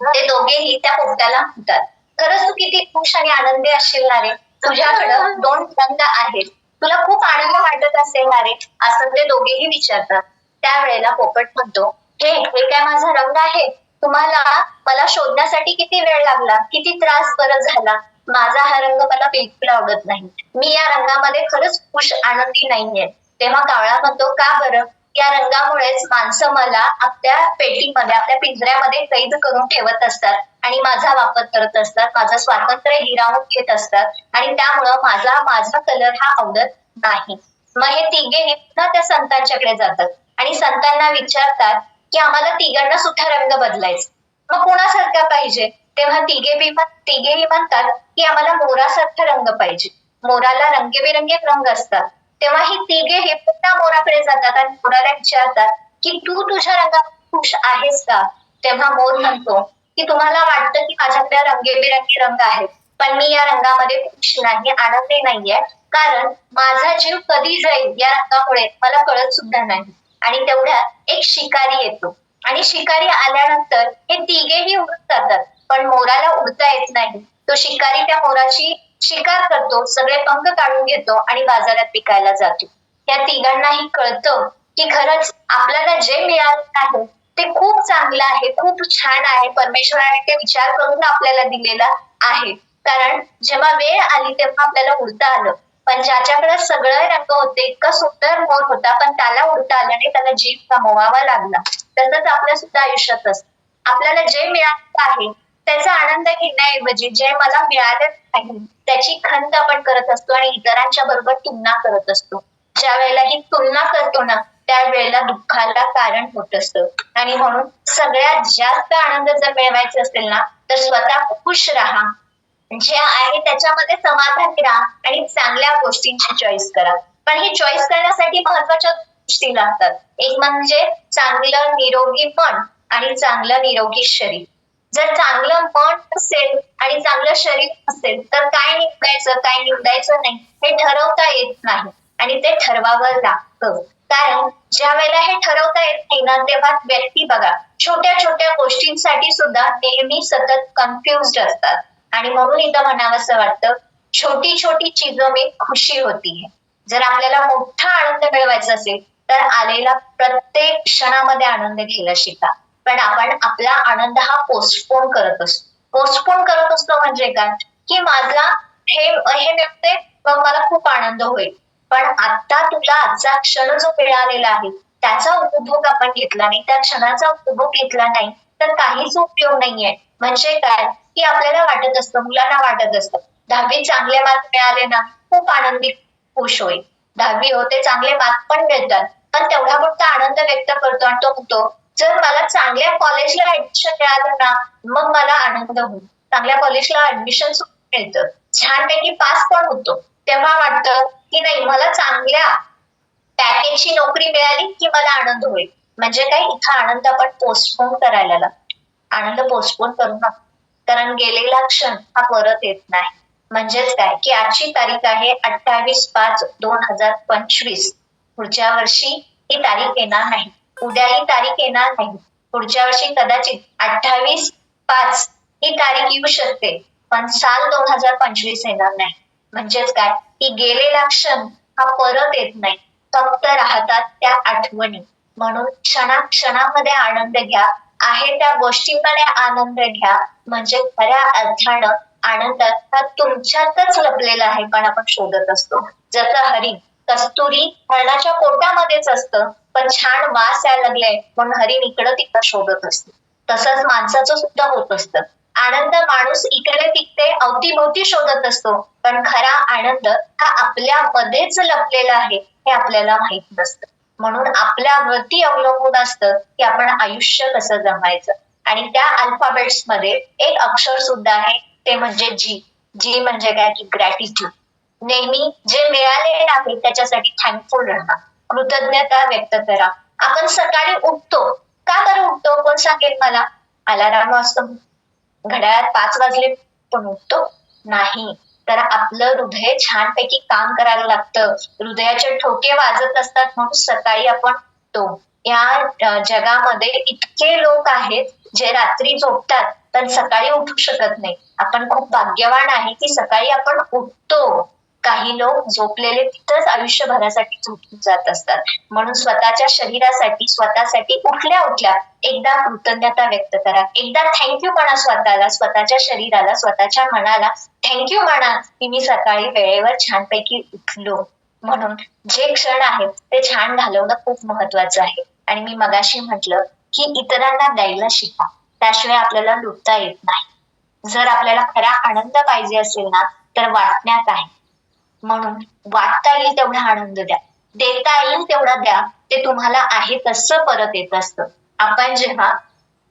ते दोघेही त्या पोपटाला म्हणतात, खरंच तू किती खुश आणि आनंदी असशील ना रे, तुझ्याकडं 2 रंग आहेत, तुला खूप आनंद वाटत असेल ना रे, असं ते दोघेही विचारतात. त्यावेळेला पोपट म्हणतो, हे काय माझा रंग आहे, तुम्हाला मला शोधण्यासाठी किती वेळ लागला, किती त्रास बरं झाला, माझा हा रंग मला बिलकुल आवडत नाही, मी या रंगामध्ये खरंच खुश आनंदी नाहीये. तेव्हा कावळा म्हणतो, का बरं, या रंगामुळेच माणसं मला आपल्या पेटीमध्ये, आपल्या पिंजऱ्यामध्ये कैद करून ठेवत असतात आणि माझा वापर करत असतात, माझं स्वातंत्र्य हिरावून घेत असतात आणि त्यामुळं माझा कलर हा आवडत नाही. मग हे तिघेही पुन्हा त्या संतांच्याकडे जातात आणि संतांना विचारतात की आम्हाला तिघांना सुद्धा रंग बदलायचा, मग कोणासारखा पाहिजे. तेव्हा तिघेही म्हणतात की आम्हाला मोरासारखा रंग पाहिजे, मोराला रंगीबेरंगी रंग असतात. तेव्हा ही तिघे हे पुन्हा मोराकडे जातात आणि मोराला विचारतात की तू तुझ्या रंगात खुश आहेस का. तेव्हा मोर म्हणतो की तुम्हाला वाटतं की माझ्याकडे रंगीबेरंगी रंग आहेत, पण मी या रंगामध्ये खुश नाही, आनंदी नाहीये, कारण माझा जीव कधी जाईल या रंगामुळे मला कळत सुद्धा नाही. आणि तेवढ्यात एक शिकारी येतो आणि शिकारी आल्यानंतर हे तिघेही उडून जातात, पण मोराला उडता येत नाही. तो शिकारी त्या मोराची शिकार करतो, सगळे पंख काढून घेतो आणि बाजारात विकायला जातो. या तिघांनाही कळतं की खरंच आपल्याला जे मिळालं आहे ते खूप चांगलं आहे, खूप छान आहे, परमेश्वराने ते विचार करून आपल्याला दिलेला आहे. कारण जेव्हा वेळ आली तेव्हा आपल्याला उडता आलं, पण ज्याच्याकडे सगळे रंग होते, इतका सुंदर मोर होता, पण त्याला उडता आलं नाही, त्याला जीव गमवावा लागला. तसंच आपल्या सुद्धा आयुष्यात असतं, आपल्याला जे मिळालं आहे त्याचा आनंद घेण्याऐवजी जे मला मिळालं नाही त्याची खंत आपण करत असतो आणि इतरांच्या बरोबर तुलना करत असतो. ज्या वेळेला ही तुलना करतो ना त्यावेळेला दुःखाला कारण होत असतं. आणि म्हणून सगळ्यात जास्त आनंद जर मिळवायचा असेल ना तर स्वतः खुश राहा, जे आहे त्याच्यामध्ये समाधानी राहा आणि चांगल्या गोष्टींची चॉईस करा. पण ही चॉईस करण्यासाठी महत्वाच्या गोष्टी लागतात. एक म्हणजे चांगलं निरोगी मन आणि चांगलं निरोगी शरीर. जर चांगलं मन असेल आणि चांगलं शरीर असेल तर काय निवडायचं काय निवडायचं नाही हे ठरवता येत नाही आणि ते ठरवावं लागतं. कारण ज्या वेळेला हे ठरवता येत नाही ना, तेव्हा व्यक्ती बघा छोट्या छोट्या गोष्टींसाठी सुद्धा नेहमी सतत कन्फ्युज्ड असतात. आणि म्हणून इथं म्हणावंसं वाटतं, छोटी छोटी चीजों में खुशी होती है. जर आपल्याला मोठा आनंद मिळवायचा असेल तर आलेला प्रत्येक क्षणामध्ये आनंद घ्यायला शिका. पण आपण आपला आनंद हा पोस्टपोन करत असतो. पोस्टपोन करत असतो म्हणजे काय, की माझा हे मिळते मग मला खूप आनंद होईल, पण आता तुला आजचा क्षण जो मिळालेला आहे त्याचा उपभोग आपण घेतला नाही, त्या क्षणाचा उपभोग घेतला नाही तर काहीच उपयोग नाहीये. म्हणजे काय, की आपल्याला वाटत असतं, मुलांना वाटत असतं 10वीत चांगले मार्क मिळाले ना खूप आनंदी खुश होईल. 10वी होते चांगले मार्क पण मिळतात, पण तेवढा पुरता आनंद व्यक्त करतो आणि तो म्हणतो जर मला चांगल्या कॉलेजला ऍडमिशन मिळालं ना मग मला आनंद होईल. चांगल्या कॉलेजला ऍडमिशन मिळतं, छानपैकी पास पण होतो, तेव्हा वाटतं की नाही मला चांगल्या पॅकेजची नोकरी मिळाली की मला आनंद होईल. म्हणजे काय, इथं आनंद आपण पोस्टपोन करायला लागतो. आनंद पोस्टपोन करू नका, कारण गेलेला क्षण हा परत येत नाही. म्हणजेच काय, की आजची तारीख आहे 28/5/2025. पुढच्या वर्षी ही तारीख येणार नाही, उद्या ही तारीख येणार नाही, पुढच्या वर्षी कदाचित 28/5 ही तारीख येऊ शकते, पण साल 2025 येणार नाही. म्हणजेच काय, की गेलेला क्षण हा परत येत नाही, फक्त राहतात त्या आठवणी. म्हणून क्षणाक्षणामध्ये आनंद घ्या, आहे त्या गोष्टींमध्ये आनंद घ्या. म्हणजे खऱ्या अर्थानं आनंद हा तुमच्यातच लपलेला आहे, पण आपण शोधत असतो. जसं हरिण, कस्तुरी हरणाच्या पोटामध्येच असतं, पण छान वास यायला लागले म्हणून हरिण इकडं तिकडं शोधत असतं. तसंच माणसाचं सुद्धा होत असतं. आनंद माणूस इकडे तिकडे अवतीभोवती शोधत असतो, पण खरा आनंद हा आपल्यामध्येच लपलेला आहे हे आपल्याला माहित नसतं. म्हणून आपल्यावरती अवलंबून असतं की आपण आयुष्य कसं जगायचं. आणि त्या अल्फाबेट्स मध्ये एक अक्षर सुद्धा आहे, ते म्हणजे जी. जी म्हणजे काय, की ग्रॅटिट्यूड. नेहमी जे मिळालेले आहे त्याच्यासाठी थँकफुल राहा, कृतज्ञता व्यक्त करा. आपण सकाळी उठतो, का बरं उठतो कोण सांगेल मला? अलाराम वाजतो, घड्याळात 5 वाजले पण उठतो नाही, तर आपलं हृदय छानपैकी काम करायला लागतं, हृदयाचे ठोके वाजत असतात म्हणून सकाळी आपण उठतो. या जगामध्ये इतके लोक आहेत जे रात्री झोपतात पण सकाळी उठू शकत नाही. आपण खूप भाग्यवान आहे की सकाळी आपण उठतो. काही लोक झोपलेले तिथंच आयुष्यभरासाठी झोपून जात असतात. म्हणून स्वतःच्या शरीरासाठी, स्वतःसाठी उठल्या उठल्या एकदा कृतज्ञता व्यक्त करा, एकदा थँक्यू म्हणा स्वतःला, स्वतःच्या शरीराला, स्वतःच्या मनाला थँक्यू म्हणा की मी सकाळी वेळेवर छानपैकी उठलो. म्हणून जे क्षण आहेत ते छान घालवणं खूप महत्वाचं आहे. आणि मी मगाशी म्हटलं की इतरांना द्यायला शिका, त्याशिवाय आपल्याला लुटता येत नाही. जर आपल्याला खरा आनंद पाहिजे असेल ना तर वाटण्यात आहे. म्हणून वाटता येईल तेवढा आनंद द्या, देता येईल तेवढा द्या, ते तुम्हाला आहे तसं परत येत असतं. आपण जेव्हा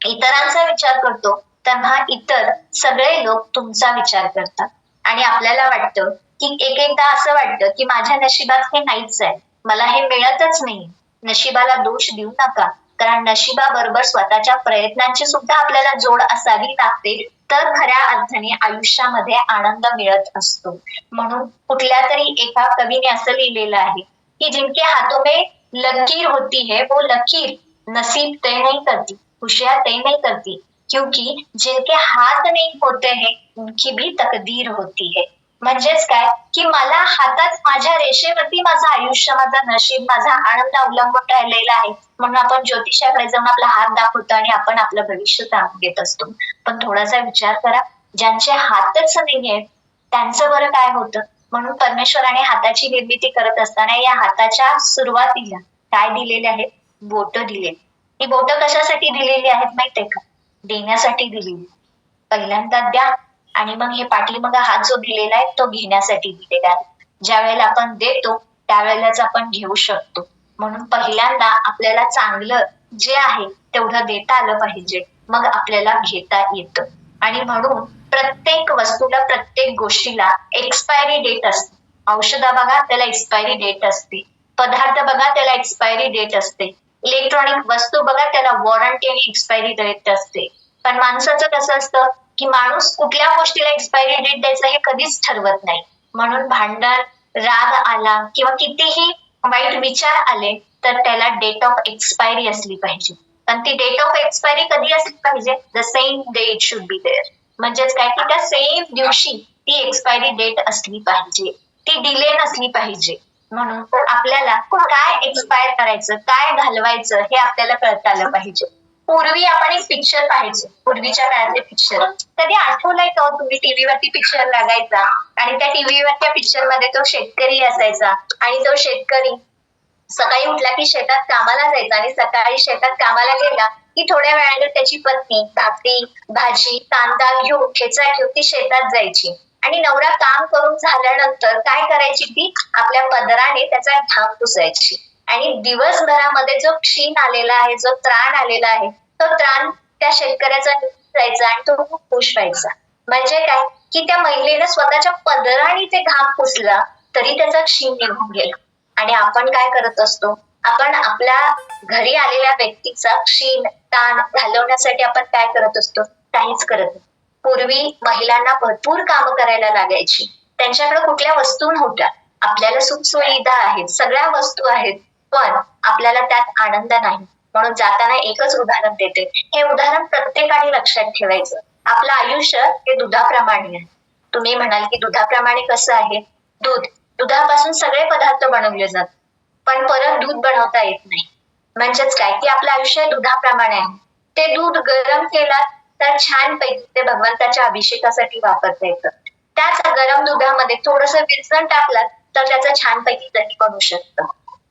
इतरांचा विचार करतो तेव्हा इतर सगळे लोक तुमचा विचार करतात. आणि आपल्याला वाटतं की एकदा असं वाटतं की माझ्या नशिबात हे नाहीच आहे, मला हे मिळतच नाही. नशिबाला दोष देऊ नका, कारण नशिबाबरोबर स्वतःच्या प्रयत्नांची सुद्धा आपल्याला जोड असावी लागते, तर खऱ्या अर्थाने आयुष्यामध्ये आनंद मिळत असतो. म्हणून कुठल्या तरी एका कवीने असं लिहिलेलं आहे की जिनके हाथों में लकीर होती है वो लकीर नसीब तय नहीं करती, खुशियां तय नहीं करती, क्योंकि जिनके हाथ नहीं होते हैं उनकी भी तकदीर होती है. म्हणजेच काय, की मला हातात माझ्या रेषेवरती माझं आयुष्य, माझं नशीब, माझा आनंद अवलंबून राहिलेला आहे. म्हणून आपण ज्योतिषाकडे जाऊन आपला हात दाखवतो आणि आपण आपलं भविष्य सांगून घेत असतो. पण थोडासा विचार करा, ज्यांचे हातच नाहीये त्यांचं बरं काय होतं. म्हणून परमेश्वराने हाताची निर्मिती करत असताना या हाताच्या सुरुवातीला काय दिलेले आहेत, बोट दिले. ही बोट कशासाठी दिलेली आहेत माहितीये का? देण्यासाठी दिलेली. पहिल्यांदा द्या आणि मग हे पाठीमाग हात जो दिलेला आहे तो घेण्यासाठी दिलेला आहे. ज्या वेळेला आपण देतो त्यावेळेलाच आपण घेऊ शकतो. म्हणून पहिल्यांदा आपल्याला चांगलं जे आहे तेवढं देता आलं पाहिजे, मग आपल्याला घेता येतं. आणि म्हणून प्रत्येक वस्तूला, प्रत्येक गोष्टीला एक्सपायरी डेट असते. औषधा बघा त्याला एक्सपायरी डेट असते, पदार्थ बघा त्याला एक्सपायरी डेट असते, इलेक्ट्रॉनिक वस्तू बघा त्याला वॉरंटी आणि एक्सपायरी डेट असते. पण माणसाचं कसं असतं की माणूस कुठल्या गोष्टीला एक्सपायरी डेट द्यायचं हे कधीच ठरवत नाही. म्हणून भांडण, राग आला किंवा कितीही वाईट विचार आले तर त्याला डेट ऑफ एक्सपायरी असली पाहिजे. आणि ती डेट ऑफ एक्सपायरी कधी असली पाहिजे? The same day it should be there. म्हणजेच काय की त्या सेम दिवशी ती एक्सपायरी डेट असली पाहिजे, ती डिले नसली पाहिजे. म्हणून आपल्याला काय एक्सपायर करायचं, काय घालवायचं हे आपल्याला कळता आलं पाहिजे. पूर्वी आपण एक पिक्चर पाहायचो, पूर्वीच्या काळातले पिक्चर. कधी आठवलंय का तुम्ही टीव्हीवरती पिक्चर लागायचा आणि त्या टीव्हीवरच्या पिक्चर मध्ये तो शेतकरी असायचा आणि तो शेतकरी सकाळी उठला की शेतात कामाला जायचा आणि सकाळी शेतात कामाला गेला की थोड्या वेळाने त्याची पत्नी भाकरी भाजी कांदा घेऊन ठेचा घेऊन ती शेतात जायची आणि नवरा काम करून झाल्यानंतर काय करायची ती आपल्या पदराने त्याचा घाम पुसायची आणि दिवसभरामध्ये जो क्षीण आलेला आहे, जो त्राण आलेला आहे, तो त्राण त्या शेतकऱ्याचा जायचा आणि तो खूप खुश व्हायचा. म्हणजे काय की त्या महिलेनं स्वतःच्या पदराने ते घाम पुसला तरी त्याचा क्षीण निघून गेला. आणि आपण काय करत असतो, आपण आपल्या घरी आलेल्या व्यक्तीचा क्षीण ताण घालवण्यासाठी आपण काय करत असतो? काहीच करत नाही. पूर्वी महिलांना भरपूर कामं करायला लागायची, त्यांच्याकडे कुठल्या वस्तू नव्हत्या. आपल्याला सुखसुविधा आहेत, सगळ्या वस्तू आहेत, पण आपल्याला त्यात आनंद नाही. म्हणून जाताना एकच उदाहरण देते, हे उदाहरण प्रत्येकाने लक्षात ठेवायचं. आपलं आयुष्य हे दुधाप्रमाणे आहे. तुम्ही म्हणाल की दुधाप्रमाणे कसं आहे? दुधापासून सगळे पदार्थ बनवले जातात, पण परत दूध बनवता येत नाही. म्हणजेच काय की आपलं आयुष्य दुधाप्रमाणे आहे. ते दूध गरम केलं तर छानपैकी ते भगवंताच्या अभिषेकासाठी वापरता येतं. त्याच गरम दुधामध्ये थोडंसं विरजण टाकलं तर त्याचं छानपैकी दही बनू शकतं.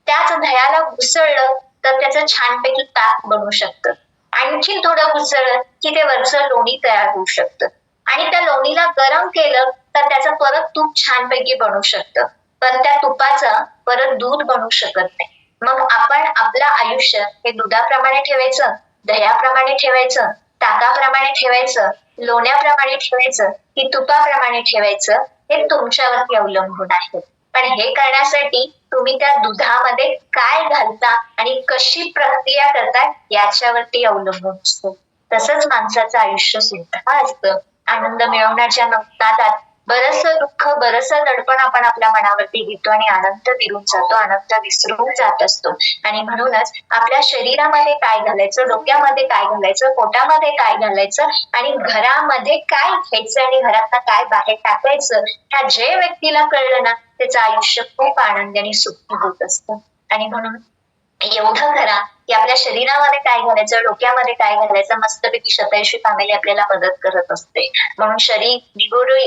त्याच दह्याला घुसळलं तर त्याचं छानपैकी ताक बनू शकतं. आणखी थोडं घुसळलं की ते वरचं लोणी तयार होऊ शकतं आणि त्या लोणीला गरम केलं तर त्याचं परत तूप छानपैकी बनू शकतं, पण त्या तुपाचं परत दूध बनू शकत नाही. मग आपण आपलं आयुष्य हे दुधाप्रमाणे ठेवायचं, दह्याप्रमाणे ठेवायचं, ताकाप्रमाणे ठेवायचं, लोण्याप्रमाणे ठेवायचं की तुपाप्रमाणे ठेवायचं, हे तुमच्यावरती अवलंबून आहे. पण हे करण्यासाठी तुम्ही त्या दुधामध्ये काय घालता आणि कशी प्रक्रिया करता याच्यावरती अवलंबून असतं. तसंच माणसाचं आयुष्य सुद्धा असतं. आनंद मिळवण्याच्या नादात बरचसं दुःख, बरचसं दडपण आपण आपल्या मनावरती घेतो आणि आनंद विरून जातो, आनंद विसरून जात असतो. आणि म्हणूनच आपल्या शरीरामध्ये काय घालायचं, डोक्यामध्ये काय घालायचं, पोटामध्ये काय घालायचं आणि घरामध्ये काय घ्यायचं आणि घरातनं काय बाहेर टाकायचं, ह्या जे व्यक्तीला कळलं ना त्याचं आयुष्य खूप आनंदाने सुखी होत असतं. आणि म्हणून एवढं करा की आपल्या शरीरामध्ये काय घालायचं, डोक्यामध्ये काय घालायचं, मस्तपैकी शतायुषी फॅमिली आपल्याला मदत करत असते. म्हणून शरीर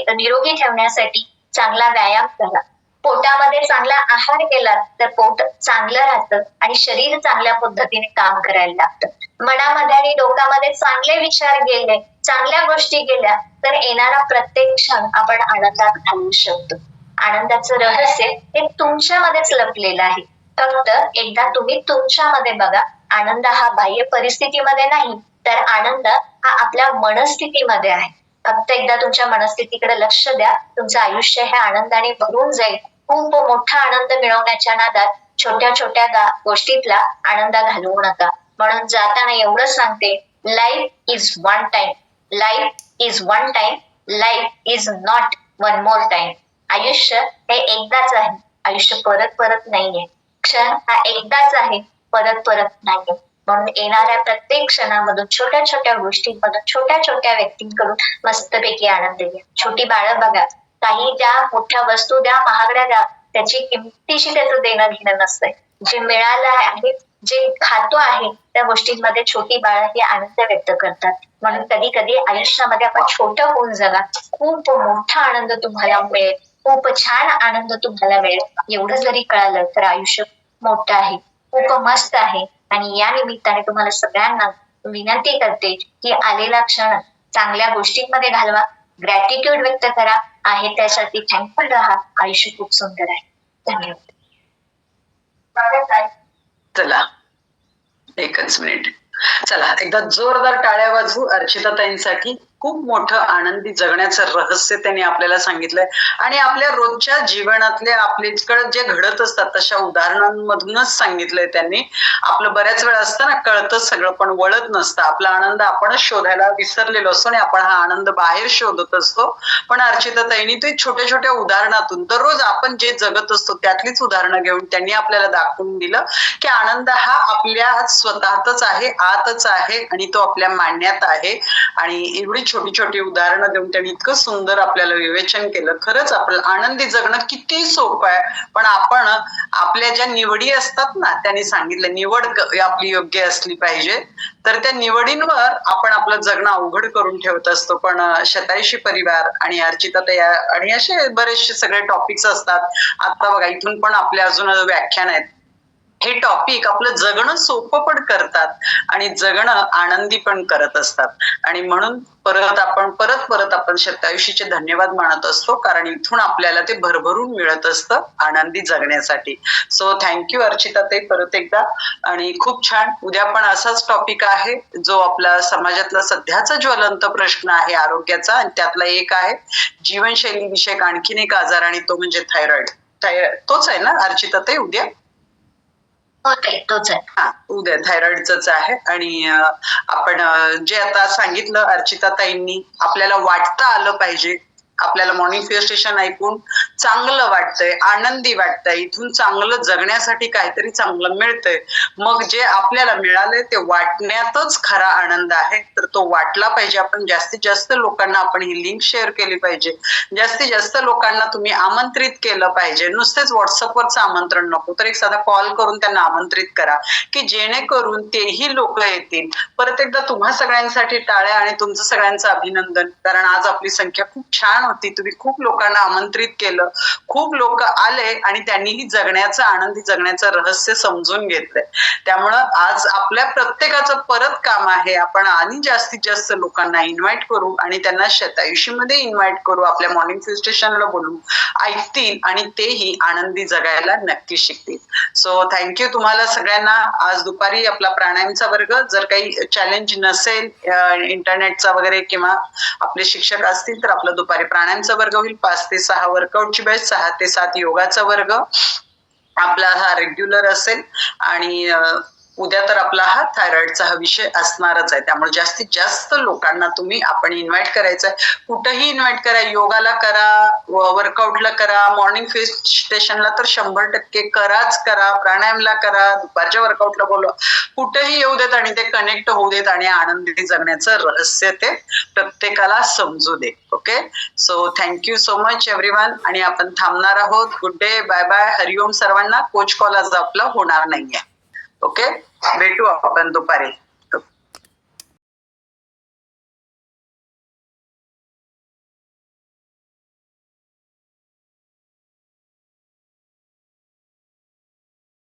निरोगी ठेवण्यासाठी चांगला व्यायाम करा, पोटामध्ये चांगला आहार केला तर पोट चांगलं राहतं आणि शरीर चांगल्या पद्धतीने काम करायला लागतं. मनामध्ये आणि डोक्यामध्ये चांगले विचार गेले, चांगल्या गोष्टी गेल्या तर येणारा प्रत्येक क्षण आपण आनंदात घालवू शकतो. आनंदाचं रहस्य हे तुमच्यामध्येच लपलेलं आहे. फक्त एकदा तुम्ही तुमच्यामध्ये बघा, आनंद हा बाह्य परिस्थितीमध्ये नाही तर आनंद हा आपल्या मनस्थितीमध्ये आहे. फक्त एकदा तुमच्या मनस्थितीकडे लक्ष द्या, तुमचं आयुष्य हे आनंदाने भरून जाईल. खूप मोठा आनंद मिळवण्याच्या नादात छोट्या छोट्या गोष्टीतला आनंद घालवू नका. म्हणून जाताना एवढंच सांगते, life is one time, life is one time, life is not one more time. आयुष्य हे एकदाच आहे, आयुष्य परत परत नाहीये. क्षण हा एकदाच आहे, परत परत नाहीये. म्हणून येणाऱ्या प्रत्येक क्षणामधून, छोट्या छोट्या गोष्टींमधून, छोट्या छोट्या व्यक्तींकडून मस्तपैकी आनंद घ्या. छोटी बाळं बघा, काही द्या, मोठ्या वस्तू द्या, महागड्या द्या, त्याची किमतीशी त्याचं देणं घेणं नसतंय. जे मिळालं आहे, जे खातो आहे त्या गोष्टींमध्ये छोटी बाळं ही आनंद व्यक्त करतात. म्हणून कधी कधी आयुष्यामध्ये आपण छोटं होऊन जगा, खूप मोठा आनंद तुम्हाला मिळेल, खूप छान आनंद तुम्हाला मिळेल. एवढं जरी कळालं तर आयुष्य मोठं आहे, खूप मस्त आहे. आणि या निमित्ताने तुम्हाला सगळ्यांना विनंती करते की आलेला क्षण चांगल्या गोष्टींमध्ये घालवा, ग्रॅटिट्यूड व्यक्त करा, आहे त्यासाठी थँकफुल राहा. आयुष्य खूप सुंदर आहे. धन्यवाद. चला एकच मिनिट, चला एकदा जोरदार टाळ्या वाजवू अर्चिताताईंसाठी. खूप मोठं आनंदी जगण्याचं रहस्य त्यांनी आपल्याला सांगितलंय आणि आपल्या रोजच्या जीवनातले आपल्याकडे जे घडत असतात तशा उदाहरणांमधूनच सांगितलंय त्यांनी. आपलं बऱ्याच वेळा असतं ना, कळतं सगळं पण वळत नसतं. आपला आनंद आपणच शोधायला विसरलेलो असतो आणि आपण हा आनंद बाहेर शोधत असतो. पण अर्चिताताईंनी ते छोट्या छोट्या उदाहरणातून दररोज आपण जे जगत असतो त्यातलीच उदाहरणं घेऊन त्यांनी आपल्याला दाखवून दिलं की आनंद हा आपल्या स्वतःतच आहे, आतच आहे आणि तो आपल्या मांडण्यात आहे. आणि एवढी छोटी छोटी उदाहरणं देऊन त्यांनी इतकं सुंदर आपल्याला विवेचन केलं. खरंच आपलं आनंदी जगणं किती सोपं आहे, पण आपण आपल्या ज्या निवडी असतात ना, त्यांनी सांगितलं निवड आपली योग्य असली पाहिजे, तर त्या निवडींवर आपण आपलं जगणं अवघड करून ठेवत असतो. पण शतायुषी परिवार आणि अर्चिताताई आणि असे बरेचसे सगळे टॉपिक्स असतात. आता बघा इथून पण आपले अजून व्याख्यान आहेत. हे टॉपिक आपलं जगणं सोपं पण करतात आणि जगणं आनंदी पण करत असतात. आणि म्हणून परत आपण शतायुषीचे धन्यवाद मानत असतो, कारण इथून आपल्याला ते भरभरून मिळत असतं आनंदी जगण्यासाठी. सो थँक्यू अर्चिताताई परत एकदा. आणि खूप छान, उद्या पण असाच टॉपिक आहे जो आपला समाजातला सध्याचा ज्वलंत प्रश्न आहे आरोग्याचा, आणि त्यातला एक आहे जीवनशैली विषयक आणखीन एक आजार, आणि तो म्हणजे थायरॉइड. तोच आहे ना अर्चिताताई उद्या? तोच आहे. हा, उद्या थायरॉइडच आहे. आणि आपण जे आता सांगितलं अर्चिताताईंनी, आपल्याला वाटतं आलं पाहिजे. आपल्याला मॉर्निंग फेस्टेशन ऐकून चांगलं वाटतंय, आनंदी वाटतंय, इथून चांगलं जगण्यासाठी काहीतरी चांगलं मिळतंय. मग जे आपल्याला मिळालंय ते वाटण्यातच खरा आनंद आहे, तर तो वाटला पाहिजे. आपण जास्तीत जास्त लोकांना आपण ही लिंक शेअर केली पाहिजे. जास्तीत जास्त लोकांना तुम्ही आमंत्रित केलं पाहिजे. नुसतेच व्हॉट्सअपवरचं आमंत्रण नको, तर एक साधा कॉल करून त्यांना आमंत्रित करा की जेणेकरून तेही लोक येतील. परत एकदा तुम्हा सगळ्यांसाठी टाळ्या आणि तुमचं सगळ्यांचं अभिनंदन, कारण आज आपली संख्या खूप छान होती. तुम्ही खूप लोकांना आमंत्रित केलं, खूप लोक आले आणि त्यांनीही जगण्याचं, आनंदी जगण्याचं रहस्य समजून घेतलंय. त्यामुळं आज आपल्या प्रत्येकाचं परत काम आहे, आपण आणि जास्तीत जास्त लोकांना इन्व्हाइट करू आणि त्यांना शतायुषीमध्ये इन्व्हाइट करू, आपल्या मॉर्निंग फ्यू स्टेशनला बोलू, ऐकतील आणि तेही आनंदी जगायला नक्की शिकतील. सो थँक्यू तुम्हाला सगळ्यांना. आज दुपारी आपला प्राणायामचा वर्ग, जर काही चॅलेंज नसेल इंटरनेटचा वगैरे किंवा आपले शिक्षक असतील तर आपला दुपारी प्राणायामचा वर्ग होईल. 5 ते 6 वर्कआउटची बॅच, 6 ते 7 योगाचा वर्ग आपला हा रेग्युलर असेल. आणि उद्या तर आपला हा थायरॉइडचा हा विषय असणारच आहे. त्यामुळे जास्तीत जास्त लोकांना आपण इन्व्हाइट करायचंय. कुठेही इन्व्हाइट करा, योगाला करा, वर्कआउटला करा, मॉर्निंग फेस्ट स्टेशनला तर 100% करा, प्राणायामला करा, दुपारच्या वर्कआउटला बोलवा, कुठेही येऊ देत आणि ते कनेक्ट होऊ देत आणि आनंदी जगण्याचं रहस्य ते प्रत्येकाला समजू दे. Okay, so thank you so much everyone. आणि आपण थांबणार आहोत. गुड डे, बाय बाय, हरिओम सर्वांना. कोच कॉल आज आपला होणार नाहीये. ओके, भेटू आपण दुपारी.